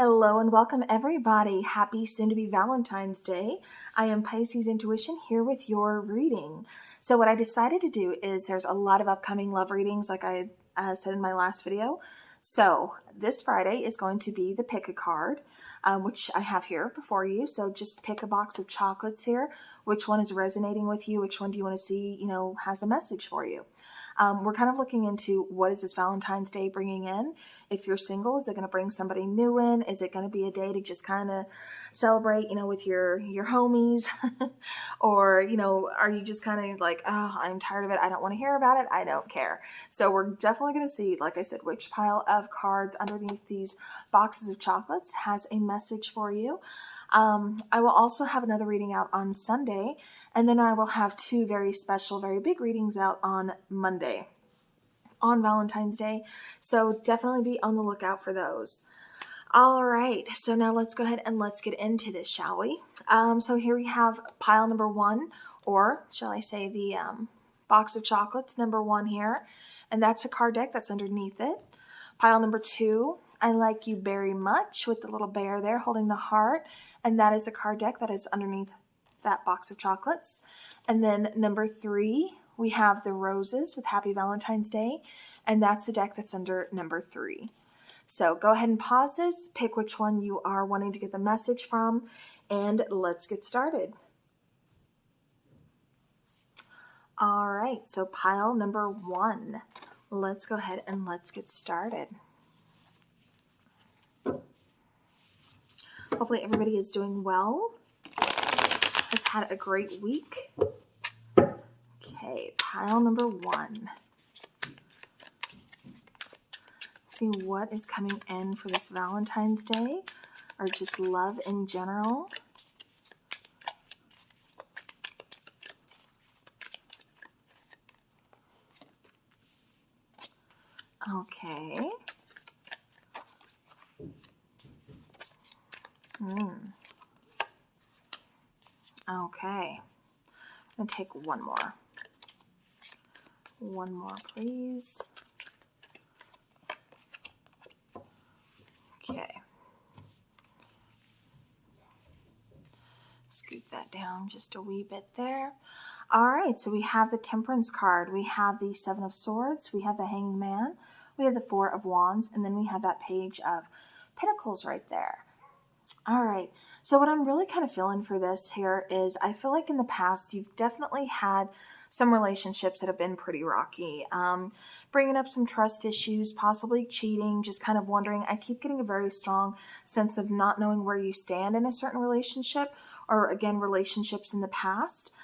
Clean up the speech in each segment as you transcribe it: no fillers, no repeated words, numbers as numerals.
Hello and welcome everybody. Happy soon to be Valentine's Day. I am Pisces Intuition here with your reading. So what I decided to do is there's a lot of upcoming love readings like I said in my last video. So this Friday is going to be the pick a card, which I have here before you. So just pick a box of chocolates here. Which one is resonating with you? Which one do you want to see, has a message for you? We're kind of looking into what is this Valentine's Day bringing in. If you're single, is it going to bring somebody new in? Is it going to be a day to just kind of celebrate, with your homies? Or, are you just kind of like, oh, I'm tired of it. I don't want to hear about it. I don't care. So we're definitely going to see, like I said, which pile of cards underneath these boxes of chocolates has a message for you. I will also have another reading out on Sunday, and then I will have two very special, very big readings out on Monday on Valentine's Day. So definitely be on the lookout for those. All right, so now let's go ahead and let's get into this, shall we? So here we have pile number one, or shall I say the box of chocolates number one here, and that's a card deck that's underneath it. Pile number two, I like you very much, with the little bear there holding the heart, and that is a card deck that is underneath that box of chocolates. And then number three, we have the roses with Happy Valentine's Day, and that's a deck that's under number three. So go ahead and pause this, pick which one you are wanting to get the message from, and let's get started. All right, so pile number one. Let's go ahead and let's get started. Hopefully everybody is doing well, has had a great week. Okay, pile number one. Let's see what is coming in for this Valentine's Day, or just love in general. Okay. Okay. I'm going to take one more. One more, please. Okay. Scoot that down just a wee bit there. All right, so we have the Temperance card. We have the Seven of Swords. We have the Hanged Man. We have the Four of Wands. And then we have that Page of Pentacles right there. All right, so what I'm really kind of feeling for this here is I feel like in the past you've definitely had some relationships that have been pretty rocky, bringing up some trust issues, possibly cheating, just kind of wondering. I keep getting a very strong sense of not knowing where you stand in a certain relationship, or again, relationships in the past.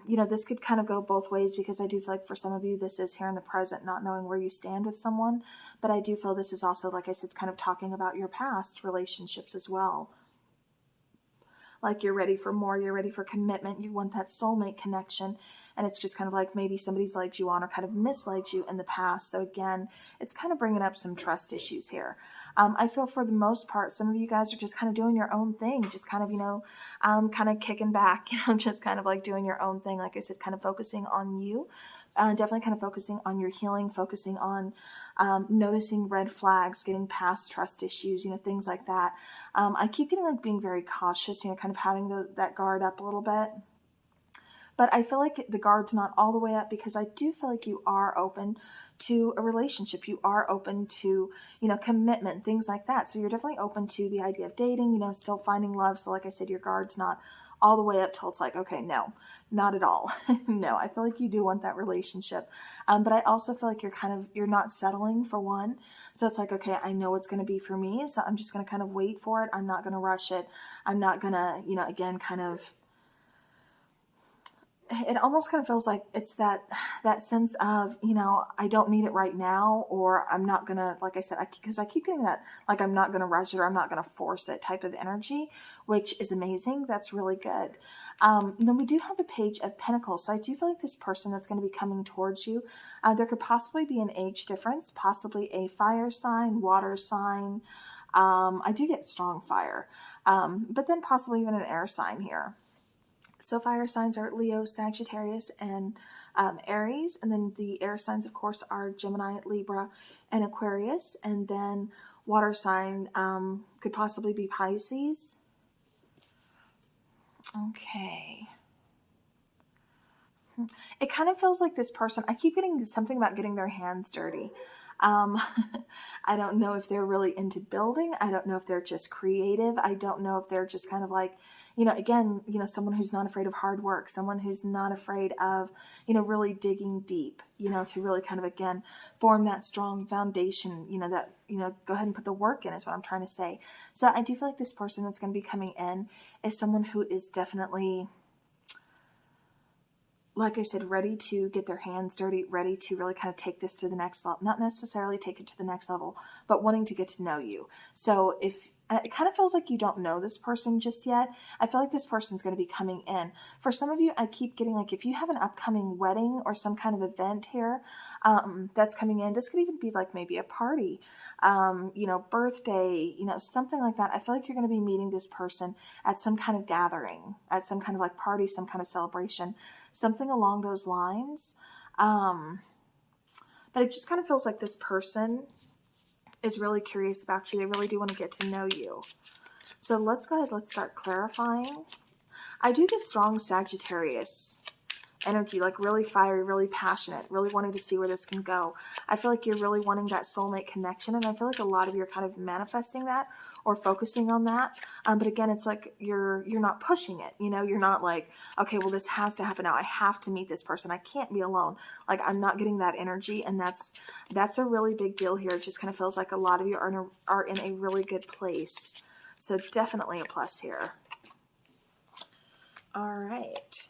This could kind of go both ways, because I do feel like for some of you, this is here in the present, not knowing where you stand with someone. But I do feel this is also, like I said, kind of talking about your past relationships as well. Like you're ready for more, you're ready for commitment, you want that soulmate connection, and it's just kind of like maybe somebody's liked you on or kind of misliked you in the past. So again, it's kind of bringing up some trust issues here. I feel for the most part, some of you guys are just kind of doing your own thing, just kind of, kind of kicking back, just kind of like doing your own thing. Like I said, kind of focusing on you. Definitely kind of focusing on your healing, focusing on noticing red flags, getting past trust issues, things like that. I keep getting like being very cautious, kind of having that guard up a little bit. But I feel like the guard's not all the way up, because I do feel like you are open to a relationship. You are open to, commitment, things like that. So you're definitely open to the idea of dating, still finding love. So like I said, your guard's not all the way up till it's like, okay, no, not at all. No, I feel like you do want that relationship. But I also feel like you're not settling, for one. So it's like, okay, I know it's going to be for me, so I'm just going to kind of wait for it. I'm not going to rush it. I'm not going to, again, kind of, it almost kind of feels like it's that sense of, I don't need it right now, or I'm not going to, like I said, because I keep getting that, like, I'm not going to rush it, or I'm not going to force it type of energy, which is amazing. That's really good. Then we do have the Page of Pentacles. So I do feel like this person that's going to be coming towards you, there could possibly be an age difference, possibly a fire sign, water sign. I do get strong fire, but then possibly even an air sign here. So fire signs are Leo, Sagittarius, and Aries. And then the air signs, of course, are Gemini, Libra, and Aquarius. And then water sign, could possibly be Pisces. Okay. It kind of feels like this person, I keep getting something about getting their hands dirty. I don't know if they're really into building. I don't know if they're just creative. I don't know if they're just kind of like, again, someone who's not afraid of hard work, someone who's not afraid of, really digging deep, to really kind of, again, form that strong foundation, that, go ahead and put the work in is what I'm trying to say. So I do feel like this person that's going to be coming in is someone who is definitely, like I said, ready to get their hands dirty, ready to really kind of take this to the next level. Not necessarily take it to the next level, but wanting to get to know you. So if it kind of feels like you don't know this person just yet, I feel like this person's going to be coming in. For some of you, I keep getting like, if you have an upcoming wedding or some kind of event here that's coming in, this could even be like maybe a party, birthday, something like that. I feel like you're going to be meeting this person at some kind of gathering, at some kind of like party, some kind of celebration, something along those lines. But it just kind of feels like this person is really curious about you. They really do want to get to know you. So let's go ahead. Let's start clarifying. I do get strong Sagittarius energy, like really fiery, really passionate, really wanting to see where this can go. I feel like you're really wanting that soulmate connection, and I feel like a lot of you are kind of manifesting that or focusing on that. But again, it's like you're not pushing it. You're not like, okay, well, this has to happen now. I have to meet this person. I can't be alone. Like, I'm not getting that energy, and that's a really big deal here. It just kind of feels like a lot of you are in a really good place. So definitely a plus here. All right.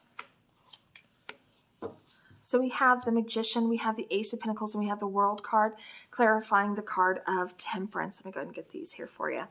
So we have the Magician, we have the Ace of Pentacles, and we have the World card, clarifying the card of Temperance. Let me go ahead and get these here for you.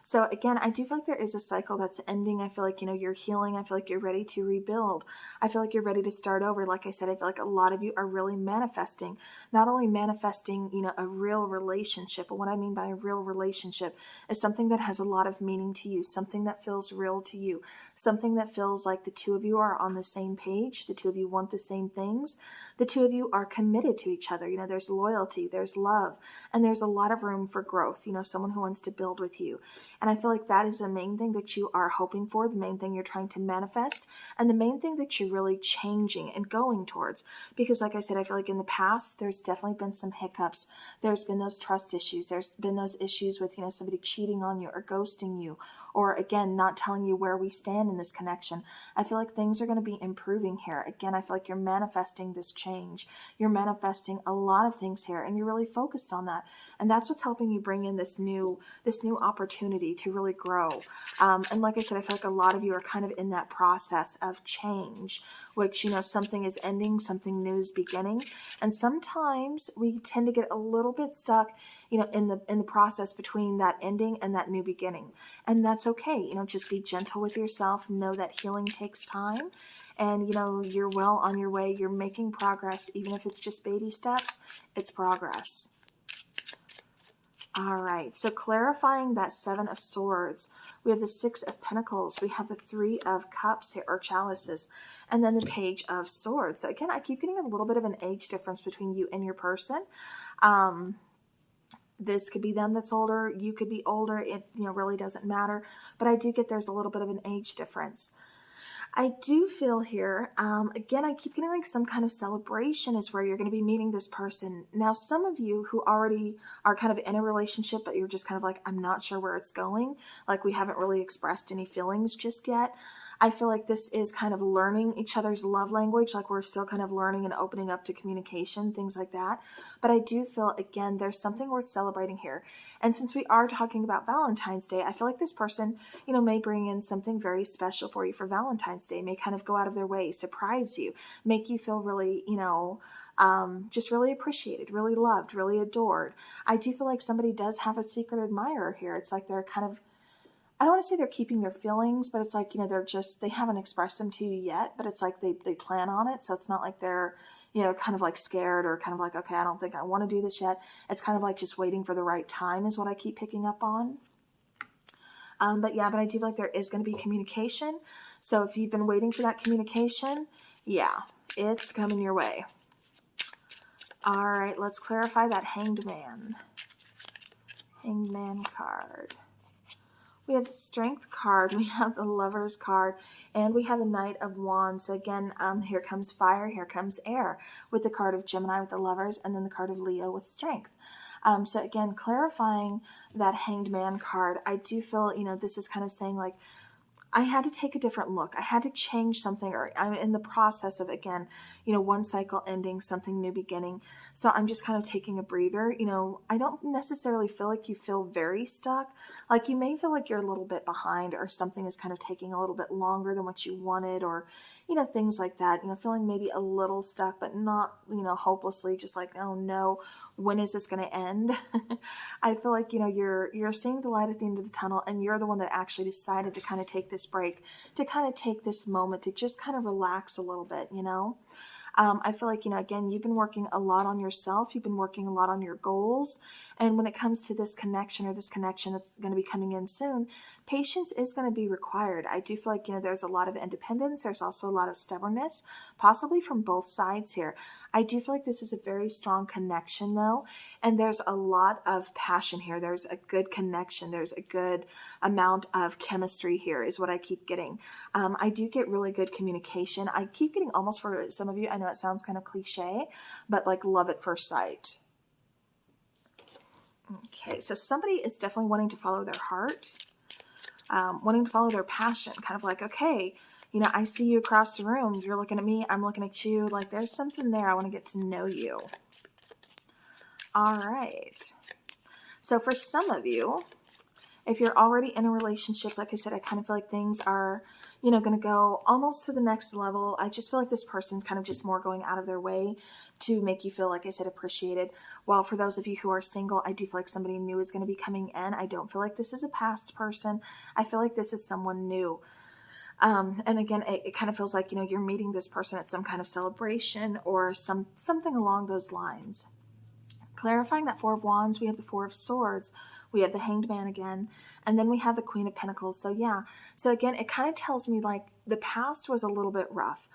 So again, I do feel like there is a cycle that's ending. I feel like, you're healing. I feel like you're ready to rebuild. I feel like you're ready to start over. Like I said, I feel like a lot of you are really manifesting, not only manifesting, a real relationship, but what I mean by a real relationship is something that has a lot of meaning to you, something that feels real to you, something that feels like the two of you are on the same page. The two of you want the same things. The two of you are committed to each other. There's loyalty, there's love, and there's a lot of room for growth, someone who wants to build with you. And I feel like that is the main thing that you are hoping for, the main thing you're trying to manifest, and the main thing that you're really changing and going towards. Because like I said, I feel like in the past, there's definitely been some hiccups. There's been those trust issues. There's been those issues with, somebody cheating on you or ghosting you, or again, not telling you where we stand in this connection. I feel like things are going to be improving here. Again, I feel like you're manifesting this change. You're manifesting a lot of things here, and you're really focused on that. And that's what's helping you bring in this new opportunity to really grow. And like I said, I feel like a lot of you are kind of in that process of change, which, something is ending, something new is beginning. And sometimes we tend to get a little bit stuck, in the process between that ending and that new beginning. And that's okay. Just be gentle with yourself. Know that healing takes time. And, you're well on your way. You're making progress. Even if it's just baby steps, it's progress. All right, so clarifying that Seven of Swords, we have the Six of Pentacles, we have the Three of Cups here, or Chalices, and then the Page of Swords. So again, I keep getting a little bit of an age difference between you and your person. This could be them that's older, you could be older, it really doesn't matter, but I do get there's a little bit of an age difference. I do feel here, again, I keep getting like some kind of celebration is where you're going to be meeting this person. Now, some of you who already are kind of in a relationship, but you're just kind of like, I'm not sure where it's going. Like we haven't really expressed any feelings just yet. I feel like this is kind of learning each other's love language. Like we're still kind of learning and opening up to communication, things like that. But I do feel, again, there's something worth celebrating here. And since we are talking about Valentine's Day, I feel like this person, may bring in something very special for you for Valentine's Day, may kind of go out of their way, surprise you, make you feel really, just really appreciated, really loved, really adored. I do feel like somebody does have a secret admirer here. It's like they're kind of, I don't want to say they're keeping their feelings, but it's like, they haven't expressed them to you yet, but it's like they plan on it. So it's not like they're, kind of like scared or kind of like, okay, I don't think I want to do this yet. It's kind of like just waiting for the right time is what I keep picking up on. But I do feel like there is going to be communication. So if you've been waiting for that communication, yeah, it's coming your way. All right, let's clarify that Hanged Man. Hangman card. We have the Strength card, we have the Lovers card, and we have the Knight of Wands. So again, here comes fire, here comes air, with the card of Gemini with the Lovers, and then the card of Leo with Strength. So again, clarifying that Hanged Man card, I do feel, this is kind of saying like, I had to take a different look. I had to change something, or I'm in the process of, again, one cycle ending, something new beginning. So I'm just kind of taking a breather. I don't necessarily feel like you feel very stuck. Like you may feel like you're a little bit behind, or something is kind of taking a little bit longer than what you wanted, or, things like that, feeling maybe a little stuck, but not, hopelessly just like, oh no, when is this going to end? I feel like, you're seeing the light at the end of the tunnel, and you're the one that actually decided to kind of take this break, to kind of take this moment to just kind of relax a little bit, I feel like, again, you've been working a lot on yourself. You've been working a lot on your goals. And when it comes to this connection, or this connection that's going to be coming in soon, patience is going to be required. I do feel like, there's a lot of independence. There's also a lot of stubbornness, possibly from both sides here. I do feel like this is a very strong connection though. And there's a lot of passion here. There's a good connection. There's a good amount of chemistry here is what I keep getting. I do get really good communication. I keep getting, almost for some of you, I know it sounds kind of cliche, but like love at first sight. Okay, so somebody is definitely wanting to follow their heart, wanting to follow their passion, kind of like, okay, I see you across the room. You're looking at me. I'm looking at you. Like there's something there. I want to get to know you. All right. So for some of you, if you're already in a relationship, like I said, I kind of feel like things are, going to go almost to the next level. I just feel like this person's kind of just more going out of their way to make you feel, like I said, appreciated. While for those of you who are single, I do feel like somebody new is going to be coming in. I don't feel like this is a past person. I feel like this is someone new. And again, it kind of feels like, you're meeting this person at some kind of celebration or something along those lines. Clarifying that Four of Wands, we have the Four of Swords, we have the Hanged Man again, and then we have the Queen of Pentacles. So yeah, so again, it kind of tells me like the past was a little bit rough.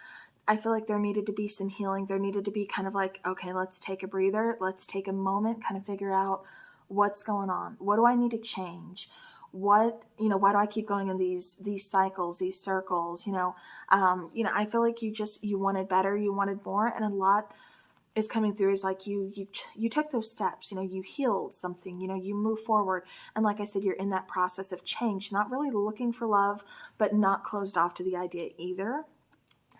I feel like there needed to be some healing. There needed to be kind of like, okay, let's take a breather. Let's take a moment, kind of figure out what's going on. What do I need to change? What, why do I keep going in these cycles, these circles? I feel like you wanted better, you wanted more, and a lot is coming through is like you took those steps, you healed something, you move forward. And like I said, you're in that process of change, not really looking for love, but not closed off to the idea either.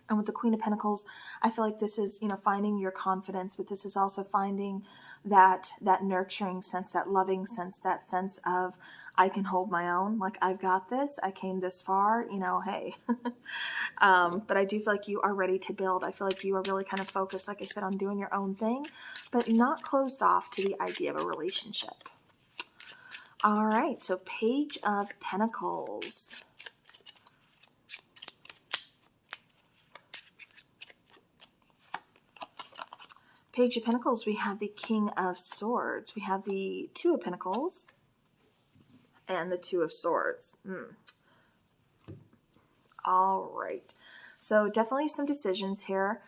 And with the Queen of Pentacles, I feel like this is, finding your confidence, but this is also finding that nurturing sense, that loving sense, that sense of, I can hold my own, like I've got this, I came this far, hey. But I do feel like you are ready to build. I feel like you are really kind of focused, like I said, on doing your own thing, but not closed off to the idea of a relationship. All right, so Page of Pentacles. Page of Pentacles, we have the King of Swords. We have the Two of Pentacles and the Two of Swords. All right. So definitely some decisions here.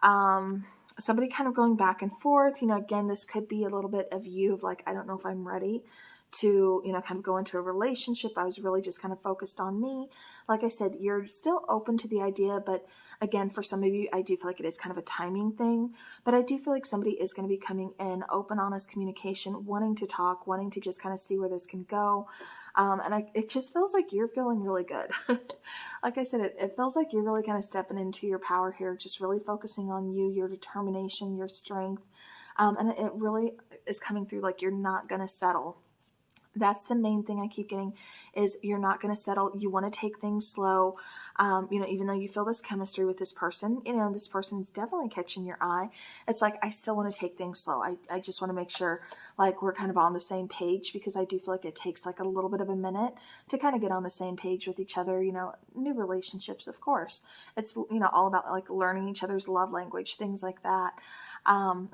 Somebody kind of going back and forth. Again, this could be a little bit of you of like, I don't know if I'm ready to, kind of go into a relationship. I was really just kind of focused on me. Like I said, you're still open to the idea, but again, for some of you, I do feel like it is kind of a timing thing, but I do feel like somebody is going to be coming in, open, honest communication, wanting to talk, wanting to just kind of see where this can go. It just feels like you're feeling really good. Like I said, it feels like you're really kind of stepping into your power here, just really focusing on you, your determination, your strength. And it really is coming through like you're not going to settle. That's the main thing I keep getting is you're not going to settle. You want to take things slow. Even though you feel this chemistry with this person, this person's definitely catching your eye. It's like, I still want to take things slow. I just want to make sure like we're kind of on the same page, because I do feel like it takes like a little bit of a minute to kind of get on the same page with each other. New relationships, of course, it's, all about like learning each other's love language, things like that.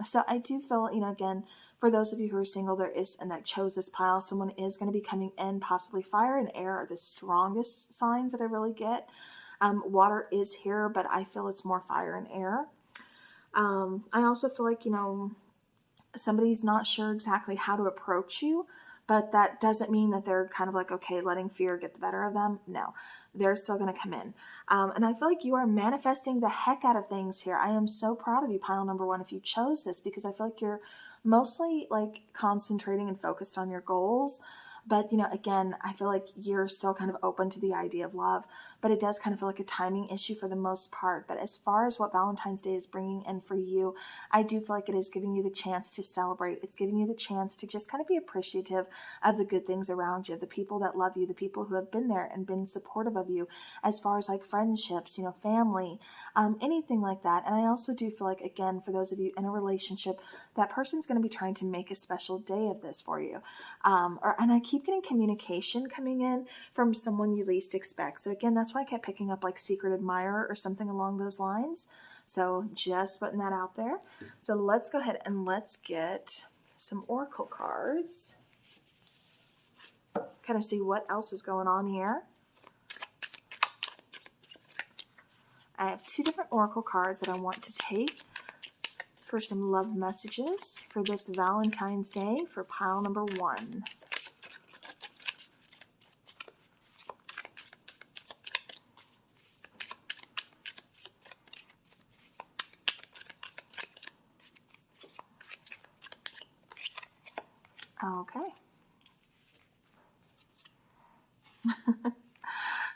So I do feel, again, for those of you who are single, there is, and that chose this pile, someone is going to be coming in. Possibly fire and air are the strongest signs that I really get. Water is here, but I feel it's more fire and air. I also feel like, somebody's not sure exactly how to approach you, but that doesn't mean that they're kind of like, okay, letting fear get the better of them. No, they're still going to come in. And I feel like you are manifesting the heck out of things here. I am so proud of you, pile number one, if you chose this, because I feel like you're mostly like concentrating and focused on your goals. But, you know, again, I feel like you're still kind of open to the idea of love, but it does kind of feel like a timing issue for the most part. But as far as what Valentine's Day is bringing in for you, I do feel like it is giving you the chance to celebrate. It's giving you the chance to just kind of be appreciative of the good things around you, the people that love you, the people who have been there and been supportive of you as far as like friendships, you know, family, anything like that. And I also do feel like, again, for those of you in a relationship, that person's going to be trying to make a special day of this for you. And I keep getting communication coming in from someone you least expect. So again, that's why I kept picking up like secret admirer or something along those lines. So just putting that out there. So let's go ahead and let's get some oracle cards. Kind of see what else is going on here. I have two different oracle cards that I want to take for some love messages for this Valentine's Day for pile number one. Okay.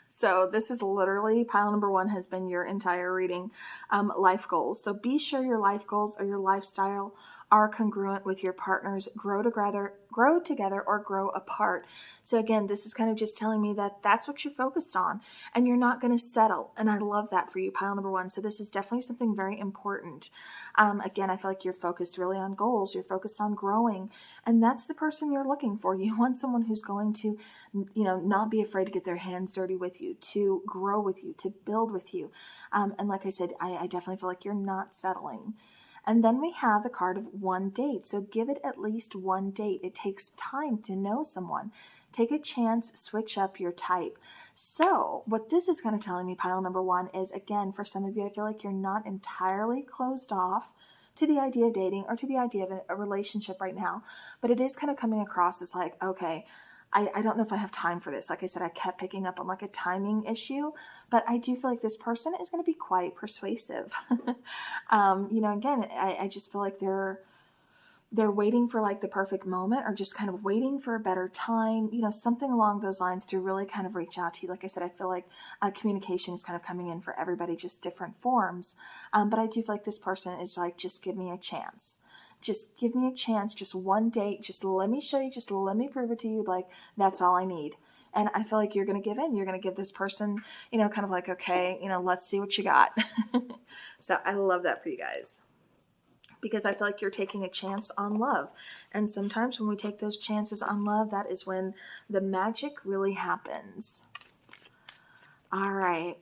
So this is literally, pile number one has been your entire reading, life goals. So be sure your life goals or your lifestyle are congruent with your partner's grow together or grow apart. So again, this is kind of just telling me that that's what you're focused on and you're not going to settle. And I love that for you, pile number one. So this is definitely something very important. Again, I feel like you're focused really on goals. You're focused on growing. And that's the person you're looking for. You want someone who's going to, you know, not be afraid to get their hands dirty with you, to grow with you, to build with you. And like I said, I definitely feel like you're not settling. And then we have the card of one date. So give it at least one date. It takes time to know someone. Take a chance, switch up your type. So what this is kind of telling me, pile number one, is again, for some of you, I feel like you're not entirely closed off to the idea of dating or to the idea of a relationship right now. But it is kind of coming across as like, okay, I don't know if I have time for this. Like I said, I kept picking up on like a timing issue, but I do feel like this person is going to be quite persuasive. You know, again, I just feel like they're waiting for like the perfect moment or just kind of waiting for a better time, you know, something along those lines to really kind of reach out to you. Like I said, I feel like communication is kind of coming in for everybody, just different forms. But I do feel like this person is like, just give me a chance. Just give me a chance, just one date, just let me show you, just let me prove it to you, like, that's all I need. And I feel like you're going to give in. You're going to give this person, you know, kind of like, okay, you know, let's see what you got. So I love that for you guys. Because I feel like you're taking a chance on love. And sometimes when we take those chances on love, that is when the magic really happens. All right.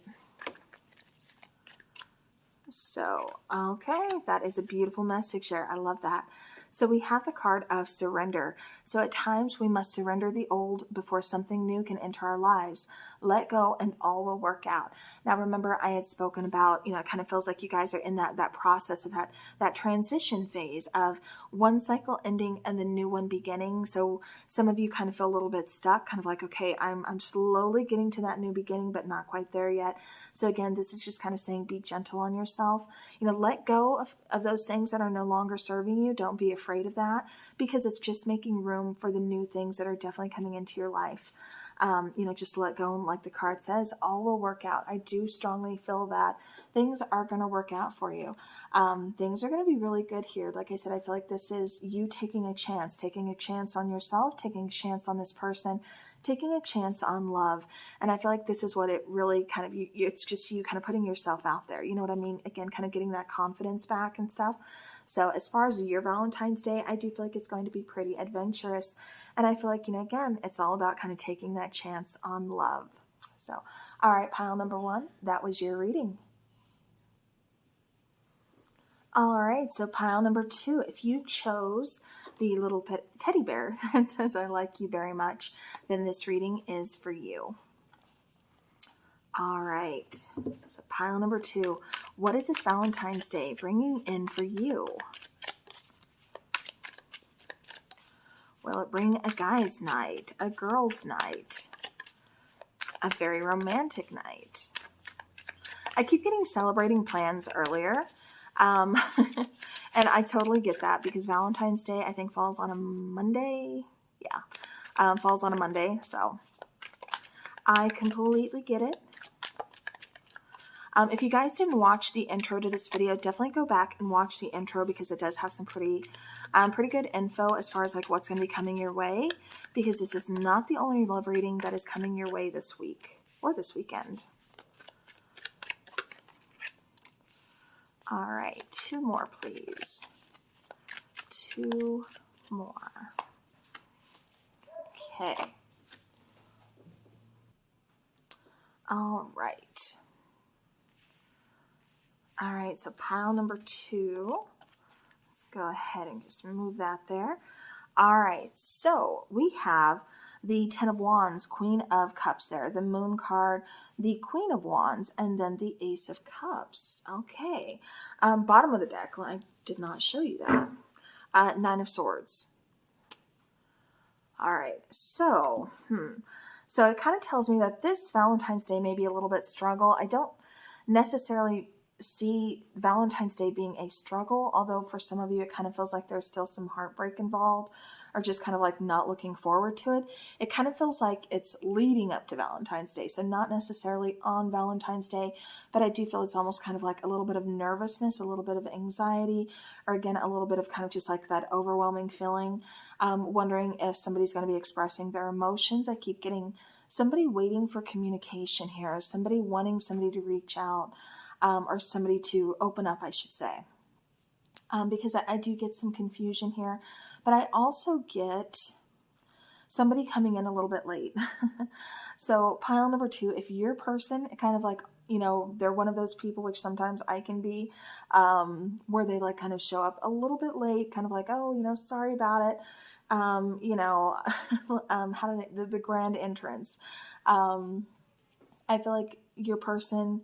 So, okay, that is a beautiful message there. I love that. So we have the card of surrender. So at times we must surrender the old before something new can enter our lives. Let go and all will work out. Now remember, I had spoken about, you know, it kind of feels like you guys are in that process of that transition phase of one cycle ending and the new one beginning. So some of you kind of feel a little bit stuck, kind of like, okay, I'm slowly getting to that new beginning, but not quite there yet. So again, this is just kind of saying, be gentle on yourself. You know, let go of those things that are no longer serving you. Don't be afraid of that, because it's just making room for the new things that are definitely coming into your life. You know, just let go. And like the card says, all will work out. I do strongly feel that things are going to work out for you. Things are going to be really good here. Like I said, I feel like this is you taking a chance on yourself, taking a chance on this person, taking a chance on love. And I feel like this is what it really kind of, it's just you kind of putting yourself out there. You know what I mean? Again, kind of getting that confidence back and stuff. So as far as your Valentine's Day, I do feel like it's going to be pretty adventurous. And I feel like, you know, again, it's all about kind of taking that chance on love. So, all right, pile number one, that was your reading. All right, so pile number two, if you chose the little teddy bear that says, I like you very much, then this reading is for you. All right, so pile number two, what is this Valentine's Day bringing in for you? Will it bring a guy's night, a girl's night, a very romantic night? I keep getting celebrating plans earlier. And I totally get that because Valentine's Day, I think, falls on a Monday. Yeah, falls on a Monday. So I completely get it. If you guys didn't watch the intro to this video, definitely go back and watch the intro because it does have some pretty good info as far as like what's going to be coming your way, because this is not the only love reading that is coming your way this week or this weekend. All right, 2 more, please. 2 more. Okay. All right. All right, so pile number 2. Let's go ahead and just move that there. All right, so we have the 10 of Wands, Queen of Cups there, the Moon card, the Queen of Wands, and then the Ace of Cups. Okay, bottom of the deck, I did not show you that. 9 of Swords. All right, so, So it kind of tells me that this Valentine's Day may be a little bit struggle. I don't necessarily see Valentine's Day being a struggle, although for some of you it kind of feels like there's still some heartbreak involved, or just kind of like not looking forward to it. It kind of feels like it's leading up to Valentine's Day, so not necessarily on Valentine's Day, but I do feel it's almost kind of like a little bit of nervousness, a little bit of anxiety, or again, a little bit of kind of just like that overwhelming feeling, wondering if somebody's going to be expressing their emotions. I keep getting somebody waiting for communication here, somebody wanting somebody to reach out, or somebody to open up, I should say. Because I do get some confusion here, but I also get somebody coming in a little bit late. So pile number 2, if your person kind of like, you know, they're one of those people, which sometimes I can be, where they like kind of show up a little bit late, kind of like, oh, you know, sorry about it. You know, how do they, the grand entrance. I feel like your person,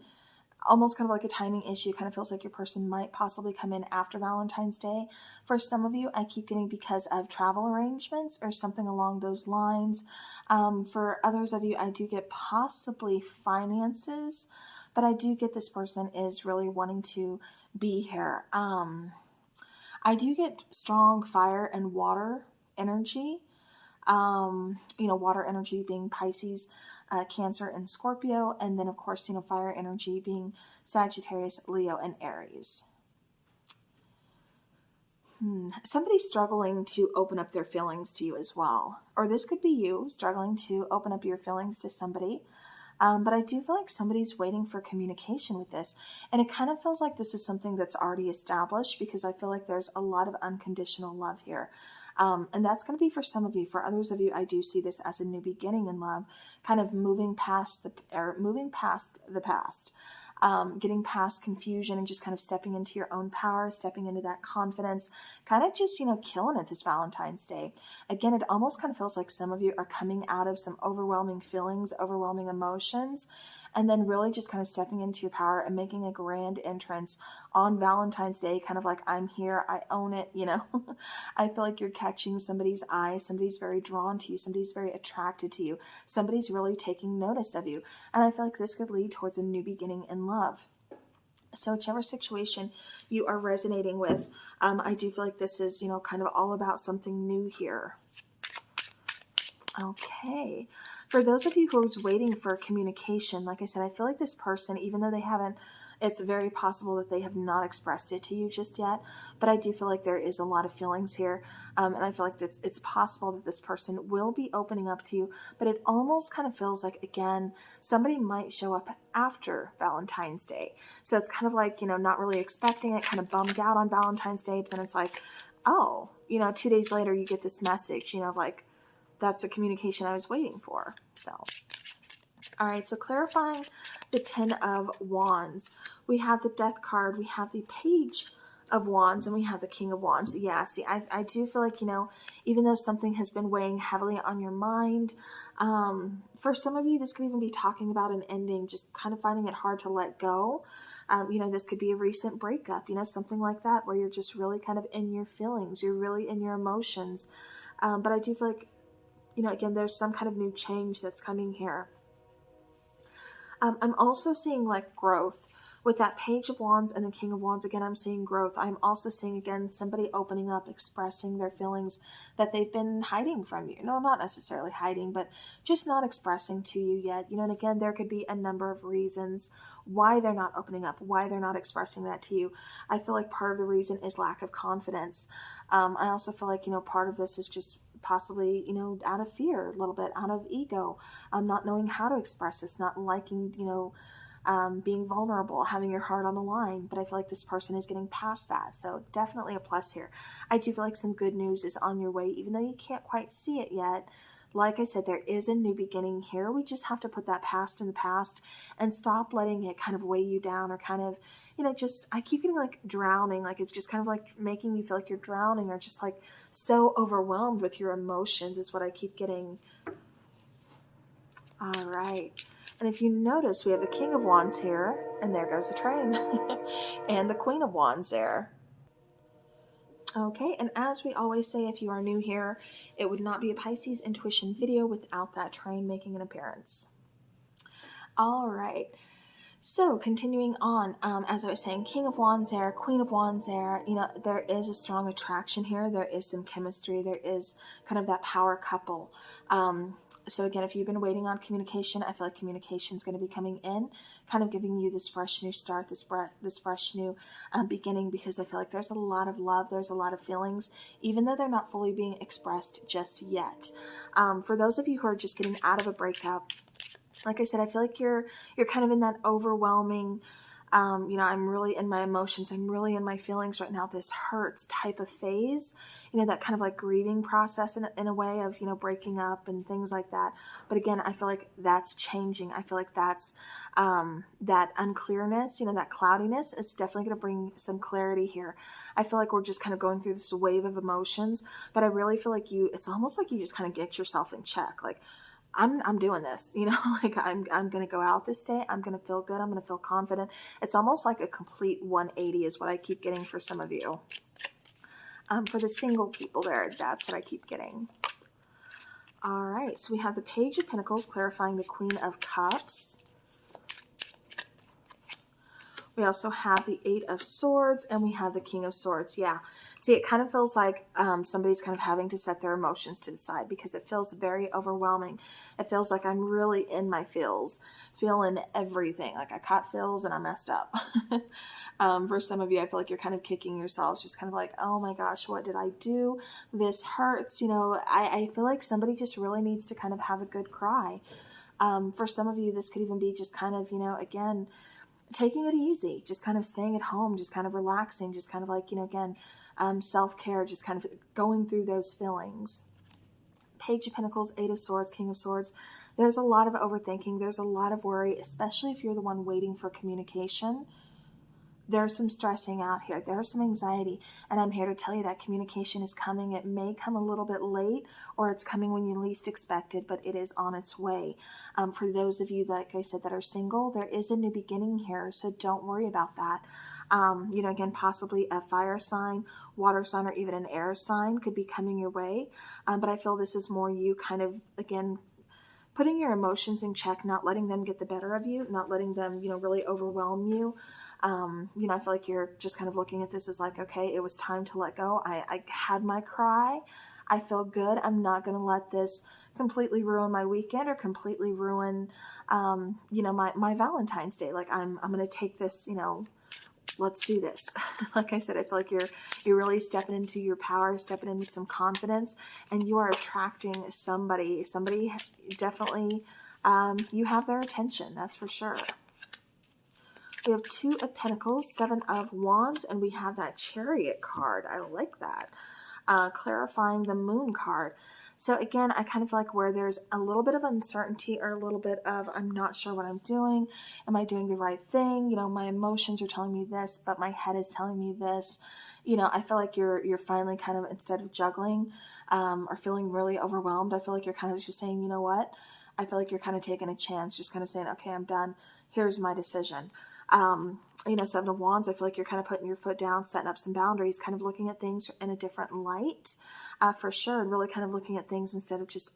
almost kind of like a timing issue, kind of feels like your person might possibly come in after Valentine's Day. For some of you, I keep getting because of travel arrangements or something along those lines. For others of you, I do get possibly finances, but I do get this person is really wanting to be here. I do get strong fire and water energy. You know, water energy being Pisces, Cancer, and Scorpio. And then, of course, you know, fire energy being Sagittarius, Leo, and Aries. Somebody's struggling to open up their feelings to you as well. Or this could be you struggling to open up your feelings to somebody. But I do feel like somebody's waiting for communication with this. And it kind of feels like this is something that's already established, because I feel like there's a lot of unconditional love here. And that's going to be for some of you. For others of you, I do see this as a new beginning in love, kind of moving past the past. Getting past confusion and just kind of stepping into your own power, stepping into that confidence, kind of just, you know, killing it this Valentine's Day. Again, it almost kind of feels like some of you are coming out of some overwhelming feelings, overwhelming emotions, and then really just kind of stepping into your power and making a grand entrance on Valentine's Day, kind of like, I'm here, I own it, you know. I feel like you're catching somebody's eye, somebody's very drawn to you, somebody's very attracted to you, somebody's really taking notice of you. And I feel like this could lead towards a new beginning in love. So whichever situation you are resonating with, I do feel like this is, you know, kind of all about something new here. Okay. For those of you who are waiting for communication, like I said, I feel like this person, even though they haven't, it's very possible that they have not expressed it to you just yet, but I do feel like there is a lot of feelings here, and I feel like it's possible that this person will be opening up to you, but it almost kind of feels like, again, somebody might show up after Valentine's Day. So it's kind of like, you know, not really expecting it, kind of bummed out on Valentine's Day, but then it's like, oh, you know, 2 days later you get this message, you know, like, that's a communication I was waiting for. So, all right, so clarifying the 10 of Wands. We have the Death card, we have the Page of Wands, and we have the King of Wands. Yeah, see, I do feel like, you know, even though something has been weighing heavily on your mind, for some of you, this could even be talking about an ending, just kind of finding it hard to let go. You know, this could be a recent breakup, you know, something like that, where you're just really kind of in your feelings, you're really in your emotions. But I do feel like, again, there's some kind of new change that's coming here. I'm also seeing like growth with that Page of Wands and the King of Wands. Again, I'm seeing growth. I'm also seeing, again, somebody opening up, expressing their feelings that they've been hiding from you. No, not necessarily hiding, but just not expressing to you yet. And again, there could be a number of reasons why they're not opening up, why they're not expressing that to you. I feel like part of the reason is lack of confidence. I also feel like, part of this is just possibly, out of fear, a little bit out of ego, not knowing how to express this, not liking, being vulnerable, having your heart on the line. But I feel like this person is getting past that. So definitely a plus here. I do feel like some good news is on your way, even though you can't quite see it yet. Like I said, there is a new beginning here. We just have to put that past in the past and stop letting it kind of weigh you down, or kind of, I keep getting like drowning. Like it's just kind of like making you feel like you're drowning, or just like so overwhelmed with your emotions is what I keep getting. All right. And if you notice, we have the King of Wands here, and there goes the train, and the Queen of Wands there. Okay, and as we always say, if you are new here, it would not be a Pisces intuition video without that train making an appearance. All right, so continuing on, as I was saying, King of Wands there, Queen of Wands there, there is a strong attraction here. There is some chemistry. There is kind of that power couple. So again, if you've been waiting on communication, I feel like communication is going to be coming in, kind of giving you this fresh new start, this fresh new beginning, because I feel like there's a lot of love, there's a lot of feelings, even though they're not fully being expressed just yet. For those of you who are just getting out of a breakup, like I said, I feel like you're kind of in that overwhelming, I'm really in my emotions, I'm really in my feelings right now, this hurts type of phase, that kind of like grieving process in a way of, breaking up and things like that. But again, I feel like that's changing. I feel like that's, that unclearness, that cloudiness, it's definitely going to bring some clarity here. I feel like we're just kind of going through this wave of emotions, but I really feel like it's almost like you just kind of get yourself in check. Like, I'm doing this, like I'm going to go out this day. I'm going to feel good. I'm going to feel confident. It's almost like a complete 180 is what I keep getting for some of you. For the single people there, that's what I keep getting. All right. So we have the Page of Pentacles clarifying the Queen of Cups. We also have the Eight of Swords, and we have the King of Swords. Yeah. See, it kind of feels like somebody's kind of having to set their emotions to the side, because it feels very overwhelming. It feels like I'm really in my feels, feeling everything. Like I caught feels and I messed up. For some of you, I feel like you're kind of kicking yourselves, just kind of like, oh my gosh, what did I do? This hurts. I feel like somebody just really needs to kind of have a good cry. For some of you, this could even be just kind of, again, taking it easy, just kind of staying at home, just kind of relaxing, just kind of like, again, self-care, just kind of going through those feelings. Page of Pentacles, Eight of Swords, King of Swords. There's a lot of overthinking. There's a lot of worry, especially if you're the one waiting for communication. There's some stressing out here. There's some anxiety. And I'm here to tell you that communication is coming. It may come a little bit late, or it's coming when you least expect it, but it is on its way. For those of you, like I said, that are single, there is a new beginning here, so don't worry about that. Again, possibly a fire sign, water sign, or even an air sign could be coming your way. But I feel this is more you kind of, again, putting your emotions in check, not letting them get the better of you, not letting them, really overwhelm you. I feel like you're just kind of looking at this as like, okay, it was time to let go. I had my cry. I feel good. I'm not going to let this completely ruin my weekend or completely ruin, my Valentine's Day. Like I'm going to take this, let's do this. Like I said, I feel like you're really stepping into your power, stepping into some confidence, and you are attracting somebody definitely, you have their attention. That's for sure. We have Two of Pentacles, Seven of Wands, and we have that Chariot card. I like that. Clarifying the Moon card. So again, I kind of feel like where there's a little bit of uncertainty, or a little bit of, I'm not sure what I'm doing. Am I doing the right thing? My emotions are telling me this, but my head is telling me this. I feel like you're finally kind of, instead of juggling, or feeling really overwhelmed, I feel like you're kind of just saying, you know what? I feel like you're kind of taking a chance, just kind of saying, okay, I'm done. Here's my decision. You know, Seven of Wands, I feel like you're kind of putting your foot down, setting up some boundaries, kind of looking at things in a different light, for sure, and really kind of looking at things instead of just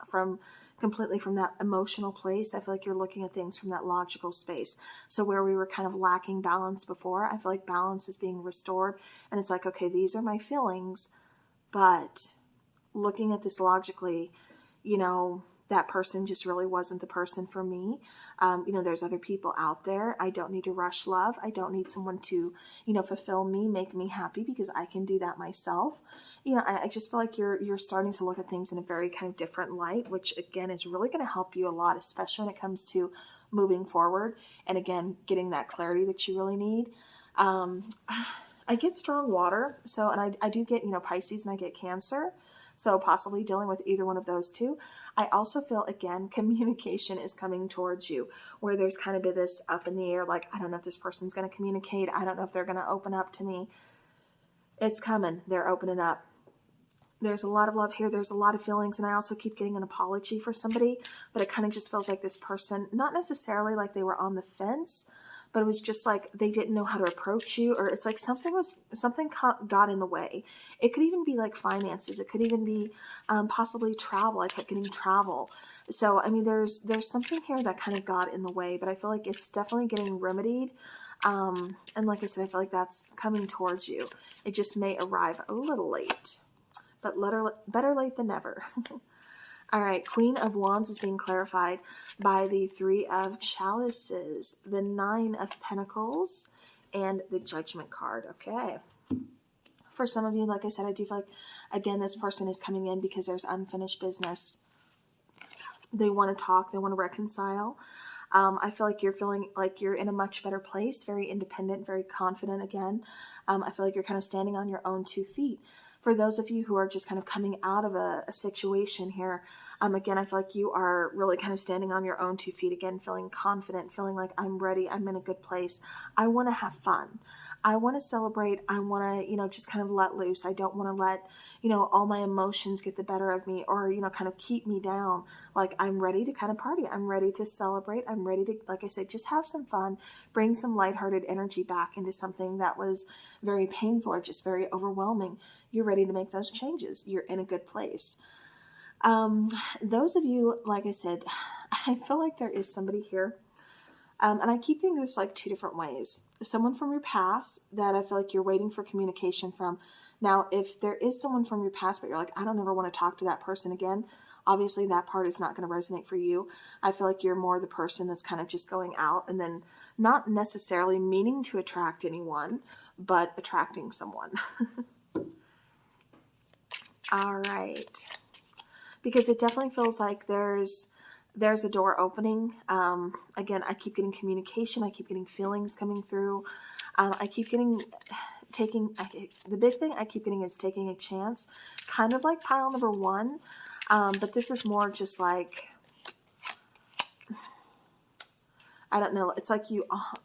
completely from that emotional place. I feel like you're looking at things from that logical space. So where we were kind of lacking balance before, I feel like balance is being restored, and it's like, okay, these are my feelings, but looking at this logically, you know, that person just really wasn't the person for me. You know, there's other people out there. I don't need to rush love. I don't need someone to, you know, fulfill me, make me happy, because I can do that myself. You know, I just feel like you're starting to look at things in a very kind of different light, which again is really going to help you a lot, especially when it comes to moving forward. And again, getting that clarity that you really need. I get strong water. So, and I do get, you know, Pisces, and I get Cancer. So possibly dealing with either one of those two. I also feel, again, communication is coming towards you, where there's kind of been this up in the air, like, I don't know if this person's going to communicate. I don't know if they're going to open up to me. It's coming. They're opening up. There's a lot of love here. There's a lot of feelings. And I also keep getting an apology for somebody, but it kind of just feels like this person, not necessarily like they were on the fence, but it was just like they didn't know how to approach you, or it's like something got in the way. It could even be like finances. It could even be possibly travel. I kept getting travel. So, I mean, there's something here that kind of got in the way, but I feel like it's definitely getting remedied. And like I said, I feel like that's coming towards you. It just may arrive a little late, but better late than never. All right, Queen of Wands is being clarified by the Three of Chalices, the Nine of Pentacles, and the Judgment card. Okay. For some of you, like I said, I do feel like, again, this person is coming in because there's unfinished business. They want to talk. They want to reconcile. I feel like you're feeling like you're in a much better place, very independent, very confident again. I feel like you're kind of standing on your own 2 feet. For those of you who are just kind of coming out of a situation here, again, I feel like you are really kind of standing on your own 2 feet again, feeling confident, feeling like I'm ready, I'm in a good place. I want to have fun. I want to celebrate. I want to, you know, just kind of let loose. I don't want to let, you know, all my emotions get the better of me, or, you know, kind of keep me down. Like, I'm ready to kind of party. I'm ready to celebrate. I'm ready to, like I said, just have some fun, bring some lighthearted energy back into something that was very painful or just very overwhelming. You're ready to make those changes. You're in a good place. Those of you, like I said, I feel like there is somebody here. And I keep getting this like 2 different ways. Someone from your past that I feel like you're waiting for communication from. Now, if there is someone from your past, but you're like, I don't ever want to talk to that person again, obviously that part is not going to resonate for you. I feel like you're more the person that's kind of just going out and then not necessarily meaning to attract anyone, but attracting someone. All right. Because it definitely feels like there's a door opening. Again, I keep getting communication. I keep getting feelings coming through. I keep getting the big thing I keep getting is taking a chance, kind of like pile number 1. But this is more just like, I don't know. It's like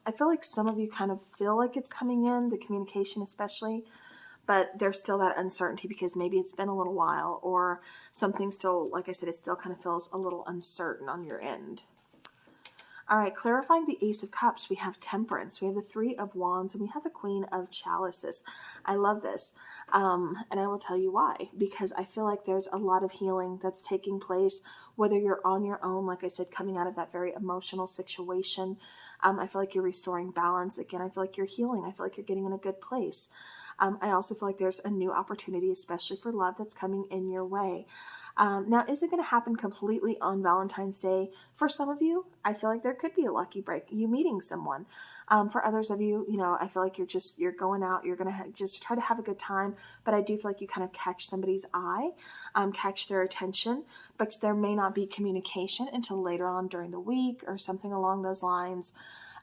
I feel like some of you kind of feel like it's coming in, the communication especially, but there's still that uncertainty because maybe it's been a little while, or something still, like I said, it still kind of feels a little uncertain on your end. All right, clarifying the Ace of Cups, we have Temperance, we have the Three of Wands, and we have the Queen of Chalices. I love this, and I will tell you why. Because I feel like there's a lot of healing that's taking place, whether you're on your own, like I said, coming out of that very emotional situation. I feel like you're restoring balance. Again, I feel like you're healing. I feel like you're getting in a good place. I also feel like there's a new opportunity, especially for love, that's coming in your way. Now, is it going to happen completely on Valentine's Day? For some of you, I feel like there could be a lucky break, you meeting someone. For others of you, you know, I feel like you're going out, you're going to just try to have a good time, but I do feel like you kind of catch somebody's eye, catch their attention, but there may not be communication until later on during the week or something along those lines.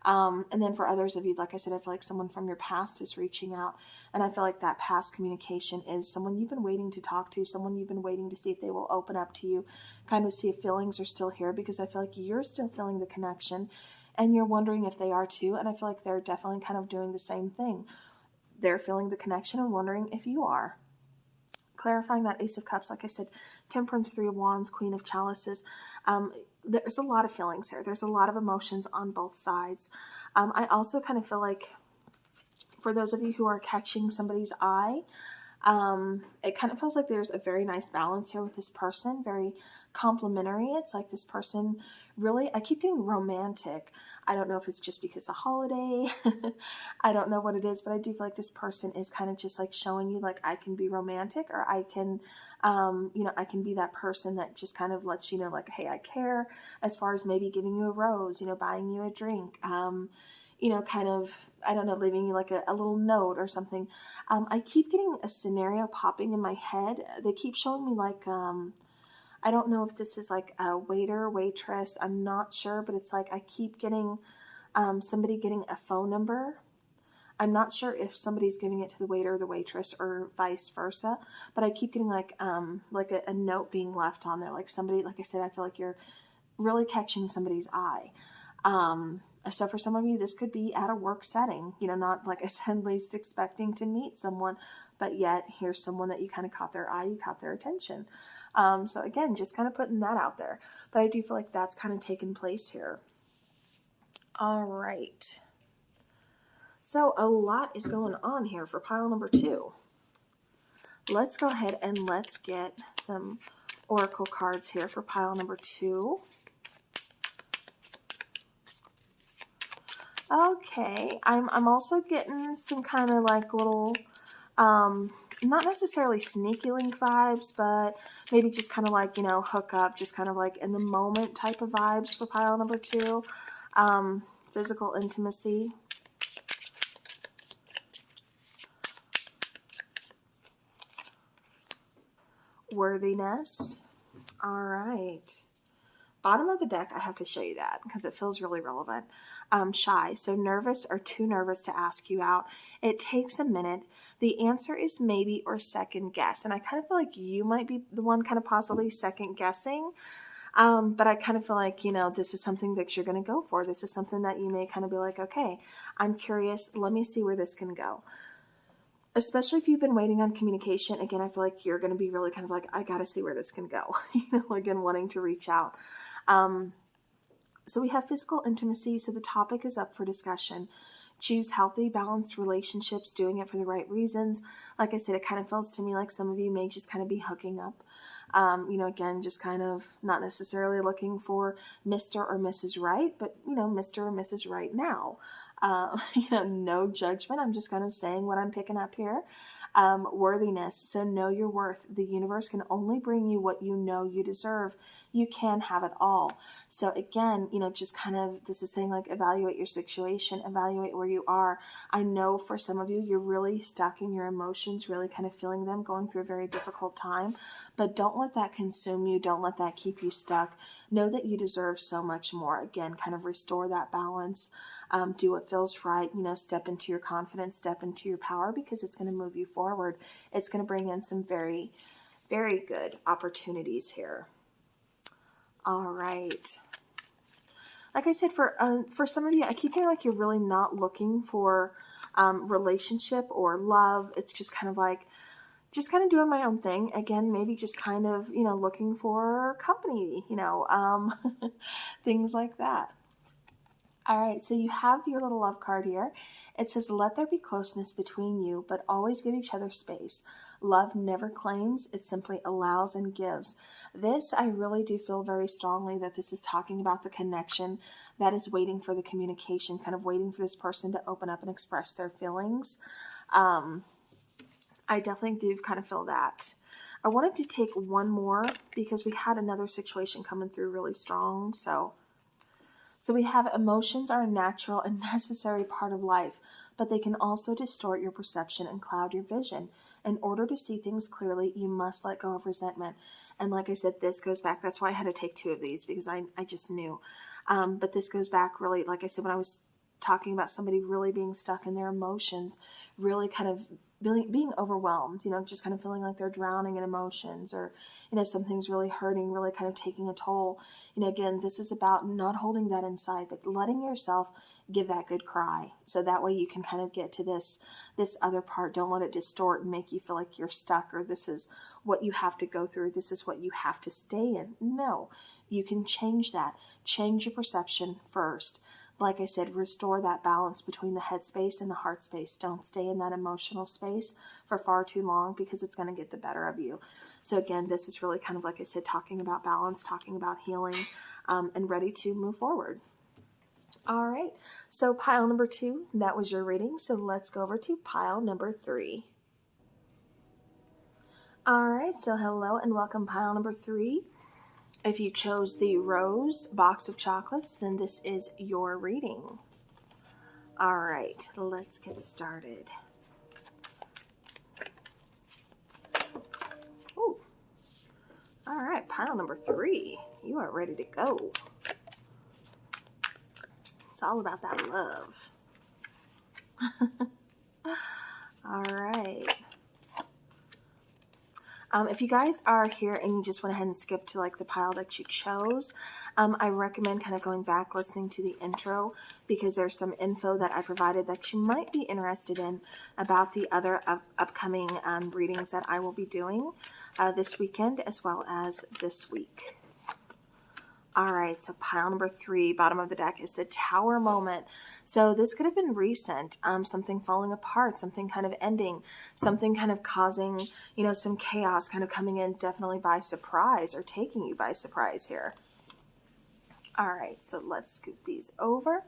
And then for others of you, like I said, I feel like someone from your past is reaching out, and I feel like that past communication is someone you've been waiting to talk to, someone you've been waiting to see if they will open up to you, kind of see if feelings are still here, because I feel like you're still feeling the connection, and you're wondering if they are too, and I feel like they're definitely kind of doing the same thing. They're feeling the connection and wondering if you are. Clarifying that Ace of Cups, like I said, Temperance, Three of Wands, Queen of Chalices. there's a lot of feelings here. There's a lot of emotions on both sides. I also kind of feel like for those of you who are catching somebody's eye, it kind of feels like there's a very nice balance here with this person, very complimentary. It's like this person really, I keep getting romantic. I don't know if it's just because of holiday. I don't know what it is, but I do feel like this person is kind of just like showing you like I can be romantic, or I can, I can be that person that just kind of lets you know like, hey, I care, as far as maybe giving you a rose, buying you a drink, kind of, I don't know, leaving you like a little note or something. I keep getting a scenario popping in my head. They keep showing me like, I don't know if this is like a waiter, waitress, I'm not sure, but it's like I keep getting somebody getting a phone number. I'm not sure if somebody's giving it to the waiter or the waitress or vice versa, but I keep getting like a note being left on there. Like somebody, like I said, I feel like you're really catching somebody's eye. So for some of you, this could be at a work setting, not like I said, least expecting to meet someone, but yet here's someone that you kind of caught their eye, you caught their attention. So again, just kind of putting that out there, but I do feel like that's kind of taken place here. All right. So a lot is going on here for pile number 2. Let's go ahead and let's get some oracle cards here for pile number 2. Okay, I'm also getting some kind of like little, not necessarily sneaky link vibes, but maybe just kind of like, hook up, just kind of like in the moment type of vibes for pile number 2. Physical intimacy. Worthiness. All right. Bottom of the deck, I have to show you that because it feels really relevant. Shy, so nervous or too nervous to ask you out. It takes a minute. The answer is maybe or second guess. And I kind of feel like you might be the one kind of possibly second guessing. But I kind of feel like, this is something that you're going to go for. This is something that you may kind of be like, okay, I'm curious. Let me see where this can go. Especially if you've been waiting on communication. Again, I feel like you're going to be really kind of like, I got to see where this can go. Again, wanting to reach out. So we have physical intimacy. So the topic is up for discussion. Choose healthy, balanced relationships, doing it for the right reasons. Like I said, it kind of feels to me like some of you may just kind of be hooking up. Again, just kind of not necessarily looking for Mr. or Mrs. Right, but, Mr. or Mrs. Right now. No judgment. I'm just kind of saying what I'm picking up here. Worthiness. So know your worth. The universe can only bring you what you know you deserve. You can have it all. So again, just kind of, this is saying like evaluate your situation, evaluate where you are. I know for some of you, you're really stuck in your emotions, really kind of feeling them, going through a very difficult time, but don't let that consume you. Don't let that keep you stuck. Know that you deserve so much more. Again, kind of restore that balance. Do what feels right, step into your confidence, step into your power, because it's going to move you forward. It's going to bring in some very, very good opportunities here. All right. Like I said, for some of you, I keep feeling like you're really not looking for relationship or love. It's just kind of like, just kind of doing my own thing. Again, maybe just kind of, looking for company, things like that. All right, so you have your little love card here. It says, let there be closeness between you, but always give each other space. Love never claims, it simply allows and gives. This, I really do feel very strongly that this is talking about the connection that is waiting for the communication, kind of waiting for this person to open up and express their feelings. I definitely do kind of feel that. I wanted to take one more because we had another situation coming through really strong, So we have emotions are a natural and necessary part of life, but they can also distort your perception and cloud your vision. In order to see things clearly, you must let go of resentment. And like I said, this goes back. That's why I had to take 2 of these, because I just knew. But this goes back really, like I said, when I was talking about somebody really being stuck in their emotions, really kind of being overwhelmed, just kind of feeling like they're drowning in emotions, or, something's really hurting, really kind of taking a toll. Again, this is about not holding that inside, but letting yourself give that good cry. So that way you can kind of get to this other part. Don't let it distort and make you feel like you're stuck, or this is what you have to go through. This is what you have to stay in. No, you can change that. Change your perception first. Like I said, restore that balance between the head space and the heart space. Don't stay in that emotional space for far too long, because it's going to get the better of you. So again, this is really kind of, like I said, talking about balance, talking about healing, and ready to move forward. All right, so pile number 2, that was your reading. So let's go over to pile number 3. All right, so hello and welcome, pile number 3. If you chose the rose box of chocolates, then this is your reading. All right, let's get started. Ooh. All right, pile number 3, you are ready to go. It's all about that love. All right. If you guys are here and you just went ahead and skipped to like the pile that you chose, I recommend kind of going back, listening to the intro, because there's some info that I provided that you might be interested in about the other upcoming readings that I will be doing this weekend as well as this week. All right, so pile number 3, bottom of the deck, is the Tower moment. So this could have been recent, something falling apart, something kind of ending, something kind of causing, some chaos kind of coming in definitely by surprise, or taking you by surprise here. All right, so let's scoot these over.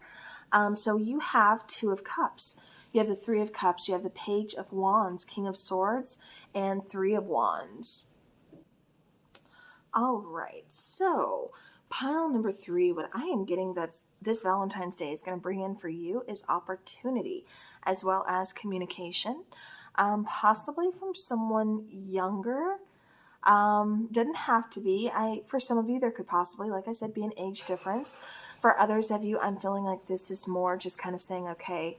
So you have 2 of Cups. You have the 3 of Cups. You have the Page of Wands, King of Swords, and 3 of Wands. All right, so pile number 3, what I am getting that's this Valentine's Day is going to bring in for you is opportunity, as well as communication, possibly from someone younger. Doesn't have to be. For some of you, there could possibly, like I said, be an age difference. For others of you, I'm feeling like this is more just kind of saying, okay,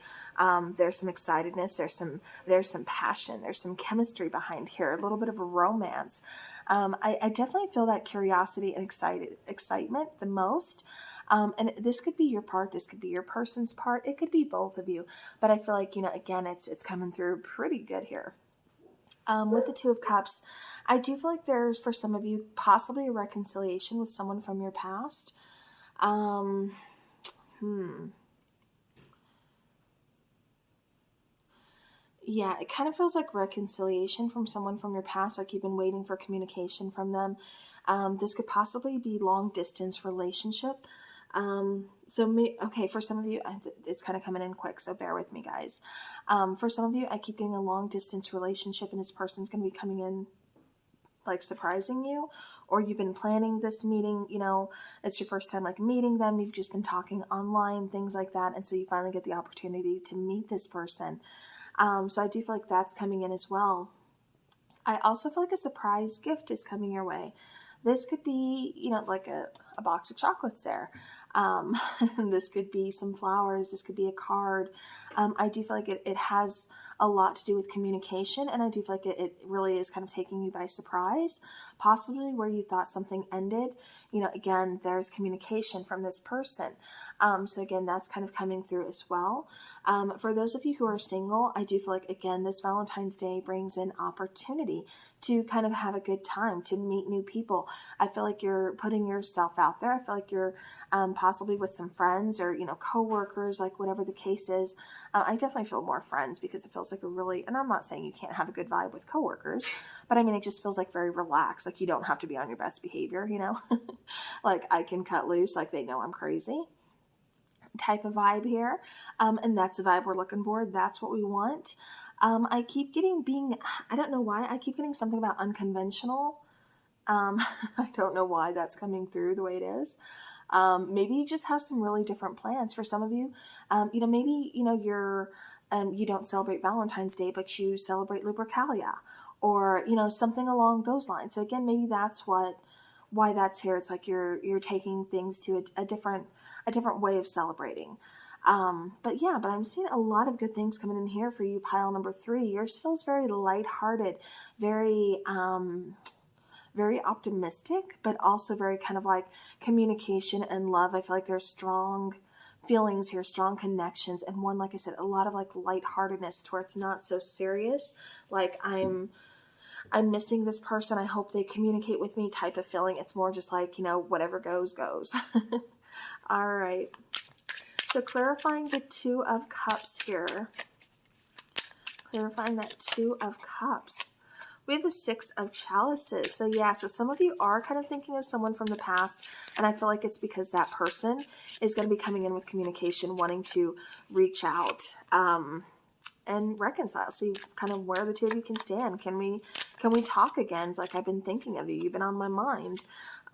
there's some excitedness, there's some passion, there's some chemistry behind here, a little bit of a romance. I definitely feel that curiosity and excitement the most. And this could be your part, this could be your person's part, it could be both of you. But I feel like, again, it's coming through pretty good here. With the 2 of Cups, I do feel like there's, for some of you, possibly a reconciliation with someone from your past. Yeah, it kind of feels like reconciliation from someone from your past, like you've been waiting for communication from them. This could possibly be long distance relationship. Okay, for some of you, it's kind of coming in quick, so bear with me, guys. For some of you, I keep getting a long distance relationship, and this person's going to be coming in like surprising you, or you've been planning this meeting, it's your first time like meeting them, you've just been talking online, things like that, and so you finally get the opportunity to meet this person. So I do feel like that's coming in as well. I also feel like a surprise gift is coming your way. This could be, like a box of chocolates there. This could be some flowers. This could be a card. I do feel like it has a lot to do with communication, and I do feel like it really is kind of taking you by surprise, possibly where you thought something ended. Again, there's communication from this person. So again, that's kind of coming through as well. For those of you who are single, I do feel like, again, this Valentine's Day brings in opportunity to kind of have a good time, to meet new people. I feel like you're putting yourself out there. I feel like you're possibly with some friends or, coworkers, like whatever the case is. I definitely feel more friends, because it feels like a really, and I'm not saying you can't have a good vibe with coworkers, but I mean, it just feels like very relaxed. Like you don't have to be on your best behavior, like I can cut loose, like they know I'm crazy type of vibe here. And that's a vibe we're looking for. That's what we want. I keep getting I don't know why, I keep getting something about unconventional. I don't know why that's coming through the way it is. Maybe you just have some really different plans. For some of you, maybe, you're, you don't celebrate Valentine's Day, but you celebrate Lupercalia, or, something along those lines. So again, maybe that's why that's here. It's like you're taking things to a different way of celebrating. But I'm seeing a lot of good things coming in here for you, pile number 3. Yours feels very lighthearted, very, very optimistic, but also very kind of like communication and love. I feel like there's strong feelings here, strong connections, and one, like I said, a lot of like lightheartedness to where it's not so serious. Like I'm missing this person. I hope they communicate with me type of feeling. It's more just like, whatever goes, goes. All right. So clarifying the 2 of Cups here. Clarifying that 2 of Cups. We have the 6 of Chalices. So yeah, so some of you are kind of thinking of someone from the past, and I feel like it's because that person is going to be coming in with communication, wanting to reach out and reconcile. So you kind of where the 2 of you can stand. Can we talk again? It's like, I've been thinking of you. You've been on my mind.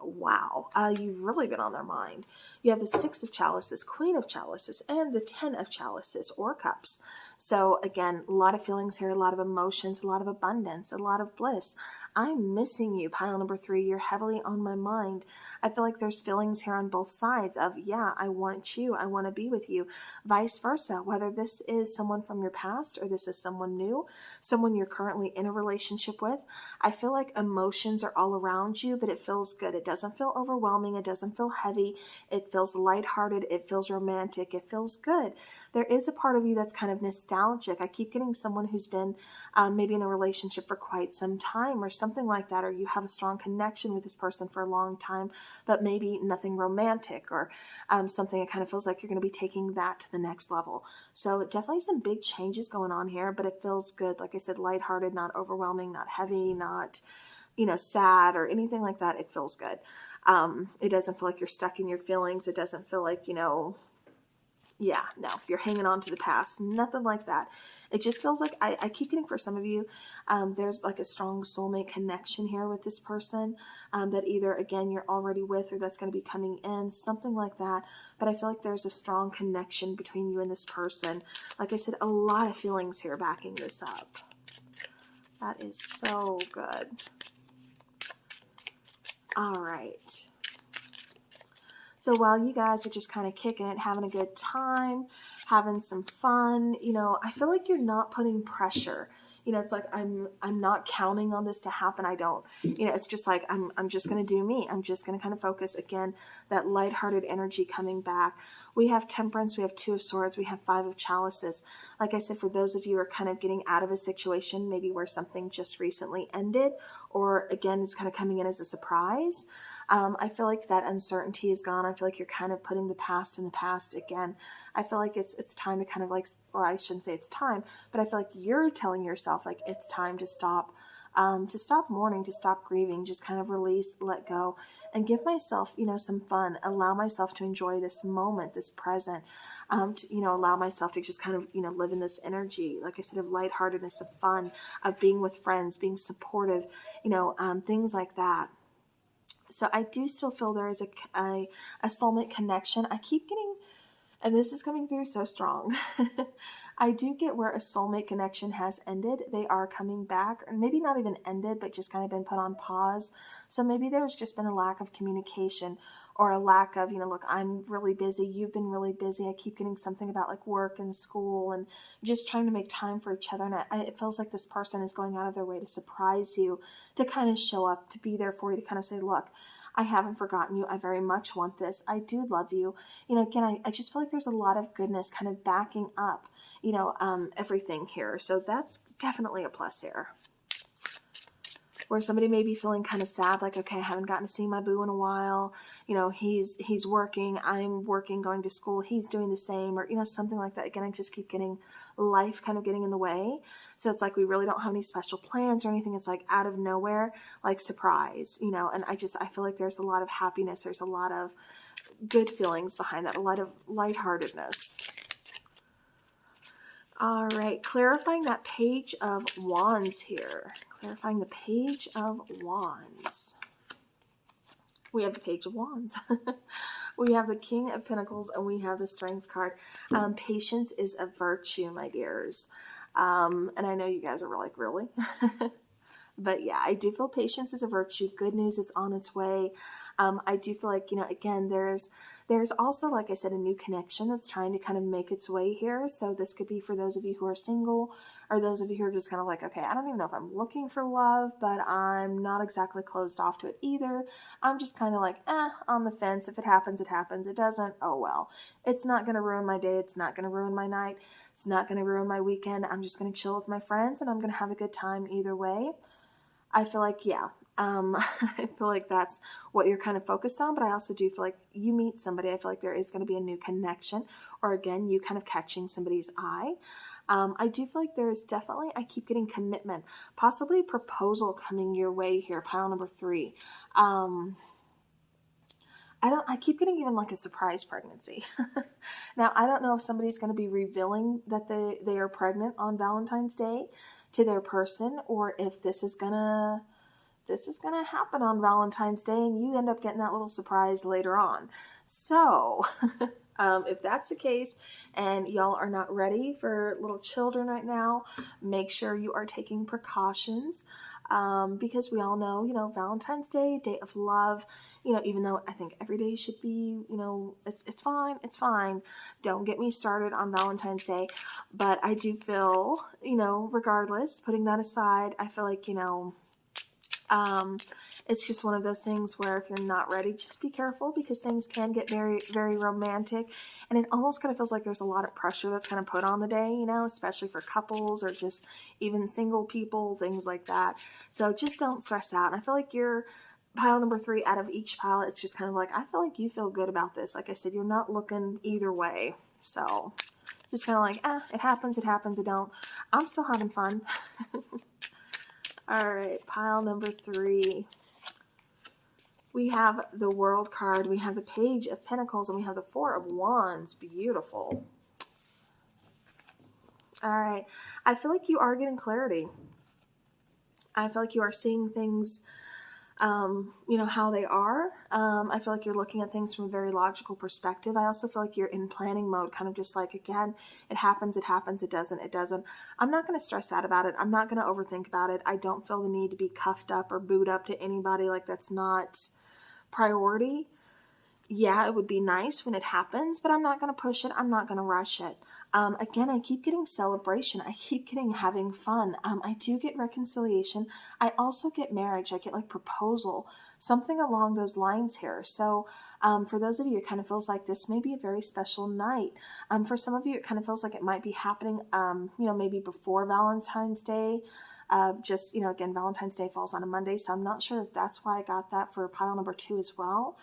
Wow, you've really been on their mind. You have the 6 of Chalices, Queen of Chalices, and the 10 of Chalices or Cups. So again, a lot of feelings here, a lot of emotions, a lot of abundance, a lot of bliss. I'm missing you, pile number 3. You're heavily on my mind. I feel like there's feelings here on both sides of, yeah, I want you, I want to be with you, vice versa. Whether this is someone from your past or this is someone new, someone you're currently in a relationship with, I feel like emotions are all around you, but it feels good. It doesn't feel overwhelming. It doesn't feel heavy. It feels lighthearted. It feels romantic. It feels good. There is a part of you that's kind of nostalgic. I keep getting someone who's been maybe in a relationship for quite some time or something like that, or you have a strong connection with this person for a long time, but maybe nothing romantic or something that kind of feels like you're going to be taking that to the next level. So definitely some big changes going on here, but it feels good. Like I said, lighthearted, not overwhelming, not heavy, not sad or anything like that. It feels good. It doesn't feel like you're stuck in your feelings. It doesn't feel like, yeah, no, you're hanging on to the past. Nothing like that. It just feels like, I keep getting for some of you, there's like a strong soulmate connection here with this person that either, again, you're already with or that's going to be coming in, something like that. But I feel like there's a strong connection between you and this person. Like I said, a lot of feelings here backing this up. That is so good. All right. So while you guys are just kind of kicking it, having a good time, having some fun, I feel like you're not putting pressure. It's like I'm not counting on this to happen. I don't, it's just like I'm just going to do me. I'm just going to kind of focus again, that lighthearted energy coming back. We have Temperance, we have 2 of Swords, we have 5 of Chalices. Like I said, for those of you who are kind of getting out of a situation, maybe where something just recently ended, or again, it's kind of coming in as a surprise. I feel like that uncertainty is gone. I feel like you're kind of putting the past in the past again. I feel like it's time to kind of like, or I shouldn't say it's time, but I feel like you're telling yourself like it's time to stop mourning, to stop grieving, just kind of release, let go, and give myself, some fun, allow myself to enjoy this moment, this present, allow myself to just kind of, live in this energy, like I said, of lightheartedness, of fun, of being with friends, being supportive, things like that. So I do still feel there is a soulmate connection. I keep getting, and this is coming through so strong, I do get where a soulmate connection has ended. They are coming back, or maybe not even ended, but just kind of been put on pause. So maybe there's just been a lack of communication or a lack of, look, I'm really busy. You've been really busy. I keep getting something about like work and school and just trying to make time for each other. And it feels like this person is going out of their way to surprise you, to kind of show up, to be there for you, to kind of say, look, I haven't forgotten you. I very much want this. I do love you. Again, I just feel like there's a lot of goodness kind of backing up, everything here. So that's definitely a plus here. Where somebody may be feeling kind of sad, like, okay, I haven't gotten to see my boo in a while. He's working, I'm working, going to school, he's doing the same, or, something like that. Again, I just keep getting life kind of getting in the way. So it's like we really don't have any special plans or anything. It's like out of nowhere, like surprise, and I feel like there's a lot of happiness. There's a lot of good feelings behind that, a lot of lightheartedness. All right, clarifying that Page of Wands here. Clarifying the Page of Wands. We have the Page of Wands. We have the King of Pentacles, and we have the Strength card. Patience is a virtue, my dears. And I know you guys are like, really? But yeah, I do feel patience is a virtue. Good news, it's on its way. I do feel like, again, there's There's also, like I said, a new connection that's trying to kind of make its way here. So this could be for those of you who are single, or those of you who are just kind of like, okay, I don't even know if I'm looking for love, but I'm not exactly closed off to it either. I'm just kind of like, on the fence. If it happens, it happens. It doesn't, oh well. It's not going to ruin my day. It's not going to ruin my night. It's not going to ruin my weekend. I'm just going to chill with my friends, and I'm going to have a good time either way. I feel like, yeah, I feel like that's what you're kind of focused on, but I also do feel like you meet somebody. I feel like there is going to be a new connection, or again, you kind of catching somebody's eye. I do feel like there is definitely, I keep getting commitment, possibly proposal coming your way here, pile number 3. I keep getting even like a surprise pregnancy. Now, I don't know if somebody's going to be revealing that they are pregnant on Valentine's Day to their person, or if this is going to happen on Valentine's Day and you end up getting that little surprise later on. So, if that's the case and y'all are not ready for little children right now, make sure you are taking precautions, because we all know, Valentine's Day, day of love, even though I think every day should be, it's fine. Don't get me started on Valentine's Day. But I do feel, regardless, putting that aside, I feel like, it's just one of those things where if you're not ready, just be careful, because things can get very, very romantic, and it almost kind of feels like there's a lot of pressure that's kind of put on the day, especially for couples or just even single people, things like that. So just don't stress out. And I feel like you're pile number 3 out of each pile. It's just kind of like, I feel like you feel good about this. Like I said, you're not looking either way. So just kind of like, it happens, it don't. I'm still having fun. All right, pile number 3. We have the World card, we have the Page of Pentacles, and we have the Four of Wands. Beautiful. All right, I feel like you are getting clarity. I feel like you are seeing things, how they are. I feel like you're looking at things from a very logical perspective. I also feel like you're in planning mode, kind of just like, again, it happens, it doesn't. I'm not going to stress out about it. I'm not going to overthink about it. I don't feel the need to be cuffed up or booed up to anybody. Like, that's not priority. Yeah, it would be nice when it happens, but I'm not going to push it. I'm not going to rush it. Again, I keep getting celebration. I keep getting having fun. I do get reconciliation. I also get marriage. I get like proposal, something along those lines here. So for those of you, it kind of feels like this may be a very special night. For some of you, it kind of feels like it might be happening, maybe before Valentine's Day. Again, Valentine's Day falls on a Monday, so I'm not sure if that's why I got that for pile number 2 as well.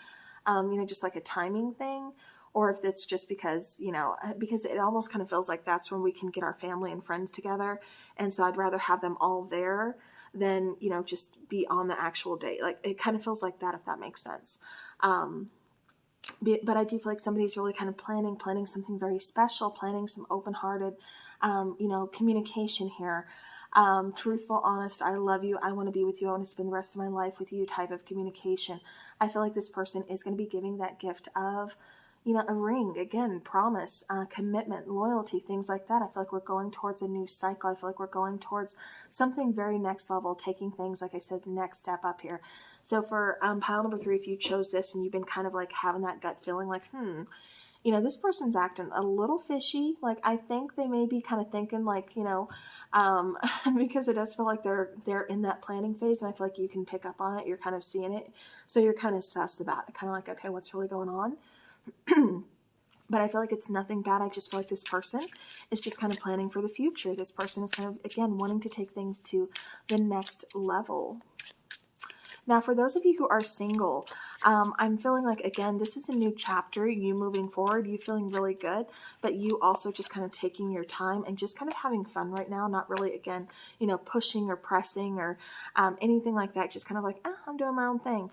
Just like a timing thing, or if it's just because it almost kind of feels like that's when we can get our family and friends together. And so I'd rather have them all there than, just be on the actual date. Like, it kind of feels like that, if that makes sense. But I do feel like somebody's really kind of planning something very special, planning some open-hearted, communication here. Truthful, honest, I love you, I want to be with you, I want to spend the rest of my life with you type of communication. I feel like this person is going to be giving that gift of, a ring, again, promise, commitment, loyalty, things like that. I feel like we're going towards a new cycle. I feel like we're going towards something very next level, taking things, like I said, the next step up here. So for pile number 3, if you chose this and you've been kind of like having that gut feeling like, this person's acting a little fishy. Like, I think they may be kind of thinking like, because it does feel like they're in that planning phase, and I feel like you can pick up on it. You're kind of seeing it. So you're kind of sus about it, kind of like, okay, what's really going on? But I feel like it's nothing bad. I just feel like this person is just kind of planning for the future. This person is kind of, again, wanting to take things to the next level. Now, for those of you who are single, I'm feeling like, again, this is a new chapter, you moving forward, you feeling really good, but you also just kind of taking your time and just kind of having fun right now, not really, again, pushing or pressing or anything like that, just kind of like, I'm doing my own thing.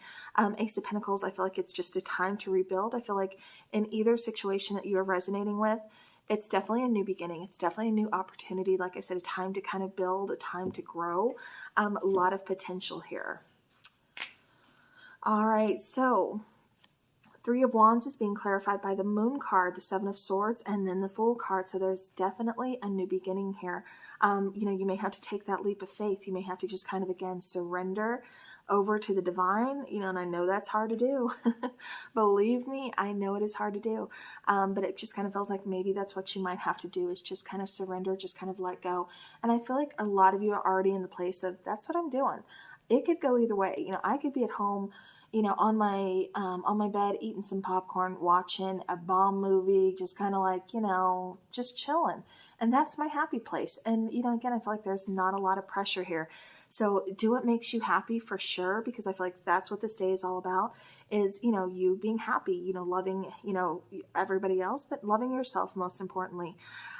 Ace of Pentacles, I feel like it's just a time to rebuild. I feel like in either situation that you are resonating with, it's definitely a new beginning. It's definitely a new opportunity. Like I said, a time to kind of build, a time to grow, a lot of potential here. All right, so 3 of Wands is being clarified by the Moon card, the 7 of Swords, and then the Fool card. So there's definitely a new beginning here. You may have to take that leap of faith. You may have to just kind of, again, surrender, over to the divine, and I know that's hard to do. Believe me, I know it is hard to do. But it just kind of feels like maybe that's what you might have to do, is just kind of surrender, just kind of let go. And I feel like a lot of you are already in the place of, that's what I'm doing. It could go either way. I could be at home, on my bed, eating some popcorn, watching a bomb movie, just kind of like, just chilling. And that's my happy place. And, again, I feel like there's not a lot of pressure here. So do what makes you happy, for sure, because I feel like that's what this day is all about, is, you being happy, loving, everybody else, but loving yourself most importantly.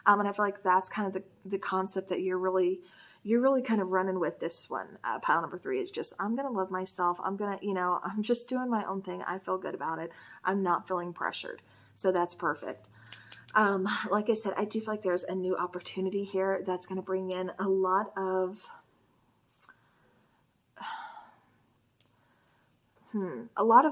And I feel like that's kind of the concept that you're really kind of running with this one. Pile number 3 is just, I'm going to love myself. I'm going to, I'm just doing my own thing. I feel good about it. I'm not feeling pressured. So that's perfect. Like I said, I do feel like there's a new opportunity here that's going to bring in a lot of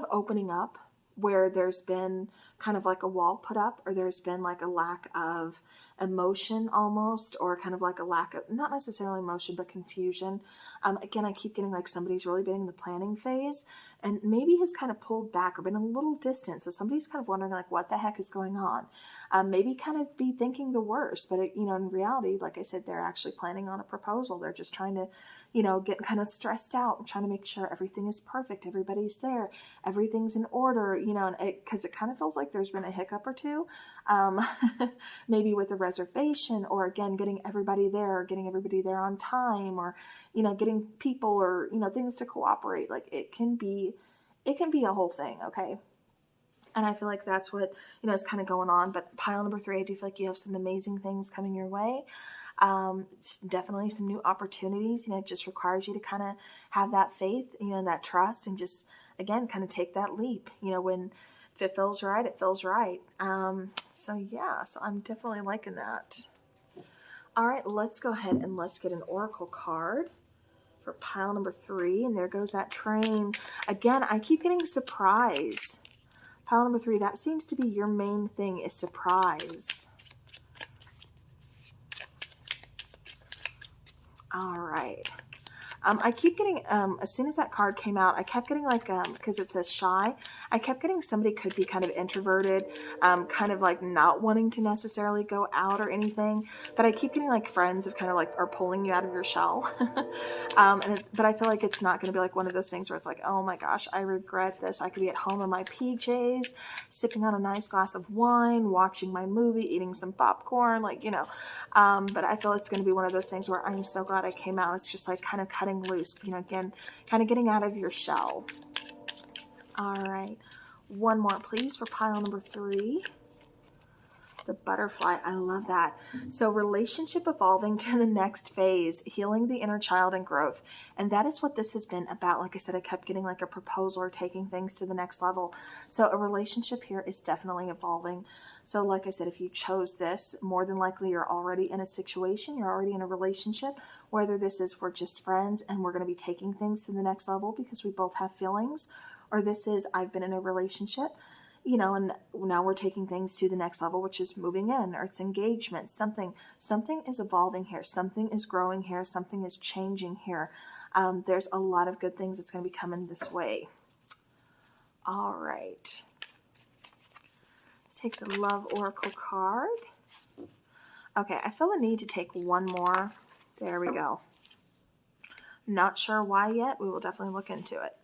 opening up, where there's been kind of like a wall put up, or there's been like a lack of emotion almost, or kind of like a lack of, not necessarily emotion, but confusion. Again, I keep getting like somebody's really been in the planning phase and maybe has kind of pulled back or been a little distant. So somebody's kind of wondering like, what the heck is going on? Maybe kind of be thinking the worst, but in reality, like I said, they're actually planning on a proposal. They're just trying to, get kind of stressed out and trying to make sure everything is perfect. Everybody's there. Everything's in order, because it kind of feels like there's been a hiccup or two, maybe with a reservation, or again, getting everybody there on time, or, getting people or, things to cooperate. Like it can be a whole thing. Okay. And I feel like that's what, is kind of going on. But pile number 3, I do feel like you have some amazing things coming your way. Definitely some new opportunities. It just requires you to kind of have that faith, that trust, and just, again, kind of take that leap. When if it feels right, it feels right. So I'm definitely liking that. All right, let's go ahead and let's get an oracle card for pile number 3. And there goes that train. Again, I keep getting surprise. Pile number 3, that seems to be your main thing, is surprise. All right. I keep getting, as soon as that card came out, I kept getting like, because it says shy, I kept getting somebody could be kind of introverted, kind of like not wanting to necessarily go out or anything, but I keep getting like friends of kind of like are pulling you out of your shell. But I feel like it's not going to be like one of those things where it's like, oh my gosh, I regret this. I could be at home in my PJs, sipping on a nice glass of wine, watching my movie, eating some popcorn, like, but I feel it's going to be one of those things where I'm so glad I came out. It's just like kind of cutting loose, again, kind of getting out of your shell. All right. One more, please, for pile number 3. The butterfly. I love that. So relationship evolving to the next phase, healing the inner child and growth. And that is what this has been about. Like I said, I kept getting like a proposal or taking things to the next level. So a relationship here is definitely evolving. So like I said, if you chose this, more than likely you're already in a situation, you're already in a relationship, whether this is we're just friends and we're going to be taking things to the next level because we both have feelings, or this is I've been in a relationship, and now we're taking things to the next level, which is moving in, or it's engagement. Something is evolving here. Something is growing here. Something is changing here. There's a lot of good things that's going to be coming this way. All right. Let's take the Love Oracle card. Okay, I feel a need to take one more. There we go. Not sure why yet. We will definitely look into it.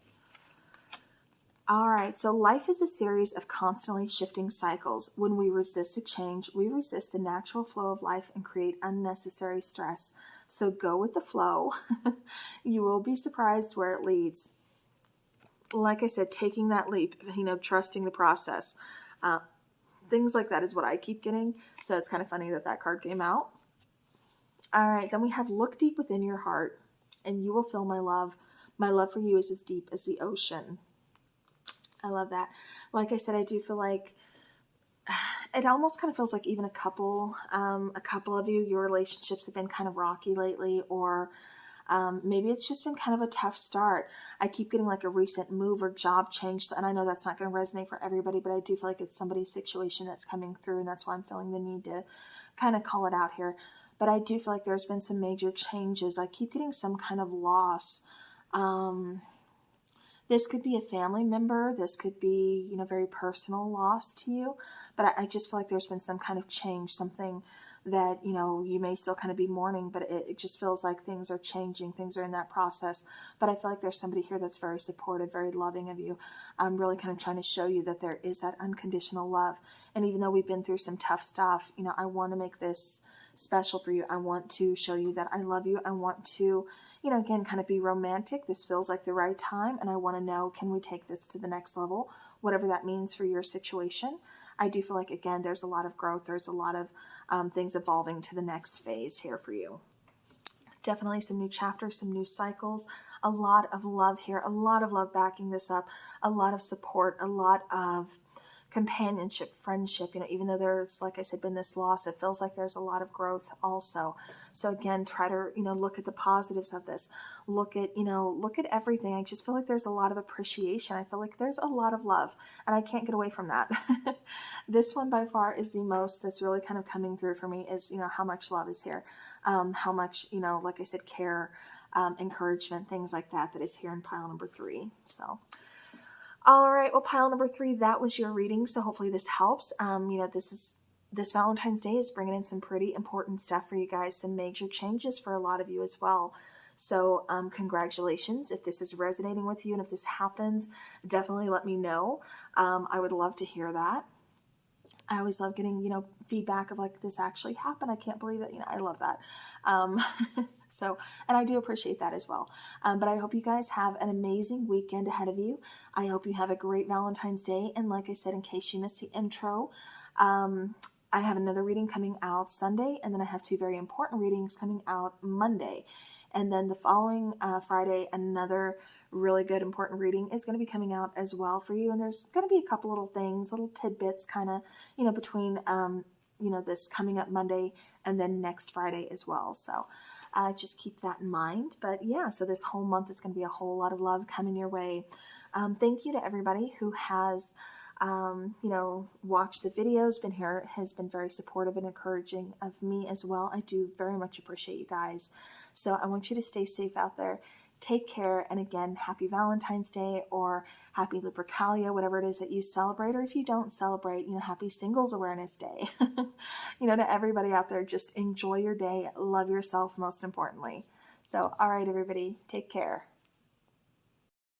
All right, so life is a series of constantly shifting cycles. When we resist a change, we resist the natural flow of life and create unnecessary stress. So go with the flow. You will be surprised where it leads. Like I said, taking that leap, trusting the process. Things like that is what I keep getting. So it's kind of funny that that card came out. All right, then we have look deep within your heart and you will feel my love. My love for you is as deep as the ocean. I love that. Like I said, I do feel like it almost kind of feels like even a couple of you, your relationships have been kind of rocky lately, or maybe it's just been kind of a tough start. I keep getting like a recent move or job change, and I know that's not going to resonate for everybody, but I do feel like it's somebody's situation that's coming through, and that's why I'm feeling the need to kind of call it out here. But I do feel like there's been some major changes. I keep getting some kind of loss. This could be a family member. This could be, very personal loss to you. But I just feel like there's been some kind of change, something that, you may still kind of be mourning, but it just feels like things are changing. Things are in that process. But I feel like there's somebody here that's very supportive, very loving of you. I'm really kind of trying to show you that there is that unconditional love. And even though we've been through some tough stuff, I want to make this special for you. I want to show you that I love you. I want to, again, kind of be romantic. This feels like the right time. And I want to know, can we take this to the next level? Whatever that means for your situation. I do feel like, again, there's a lot of growth. There's a lot of things evolving to the next phase here for you. Definitely some new chapters, some new cycles, a lot of love here, a lot of love backing this up, a lot of support, a lot of companionship, friendship, even though there's, like I said, been this loss, it feels like there's a lot of growth also. So again, try to, look at the positives of this. Look at everything. I just feel like there's a lot of appreciation. I feel like there's a lot of love, and I can't get away from that. This one by far is the most that's really kind of coming through for me is, how much love is here. How much, like I said, care, encouragement, things like that is here in pile number 3. So all right, well, pile number 3, that was your reading. So hopefully this helps. This Valentine's Day is bringing in some pretty important stuff for you guys, some major changes for a lot of you as well. So congratulations. If this is resonating with you and if this happens, definitely let me know. I would love to hear that. I always love getting, feedback of like, this actually happened. I can't believe it. I love that. So, and I do appreciate that as well. But I hope you guys have an amazing weekend ahead of you. I hope you have a great Valentine's Day. And like I said, in case you missed the intro, I have another reading coming out Sunday, and then I have 2 very important readings coming out Monday. And then the following Friday, another really good important reading is going to be coming out as well for you. And there's going to be a couple little things, little tidbits kind of, between, this coming up Monday and then next Friday as well. So just keep that in mind. But yeah, so this whole month is going to be a whole lot of love coming your way. Thank you to everybody who has watched the videos, been here, has been very supportive and encouraging of me as well. I do very much appreciate you guys. So I want you to stay safe out there. Take care. And again, happy Valentine's Day or happy Lupercalia, whatever it is that you celebrate. Or if you don't celebrate, happy Singles Awareness Day. To everybody out there, just enjoy your day. Love yourself most importantly. So, all right, everybody, take care.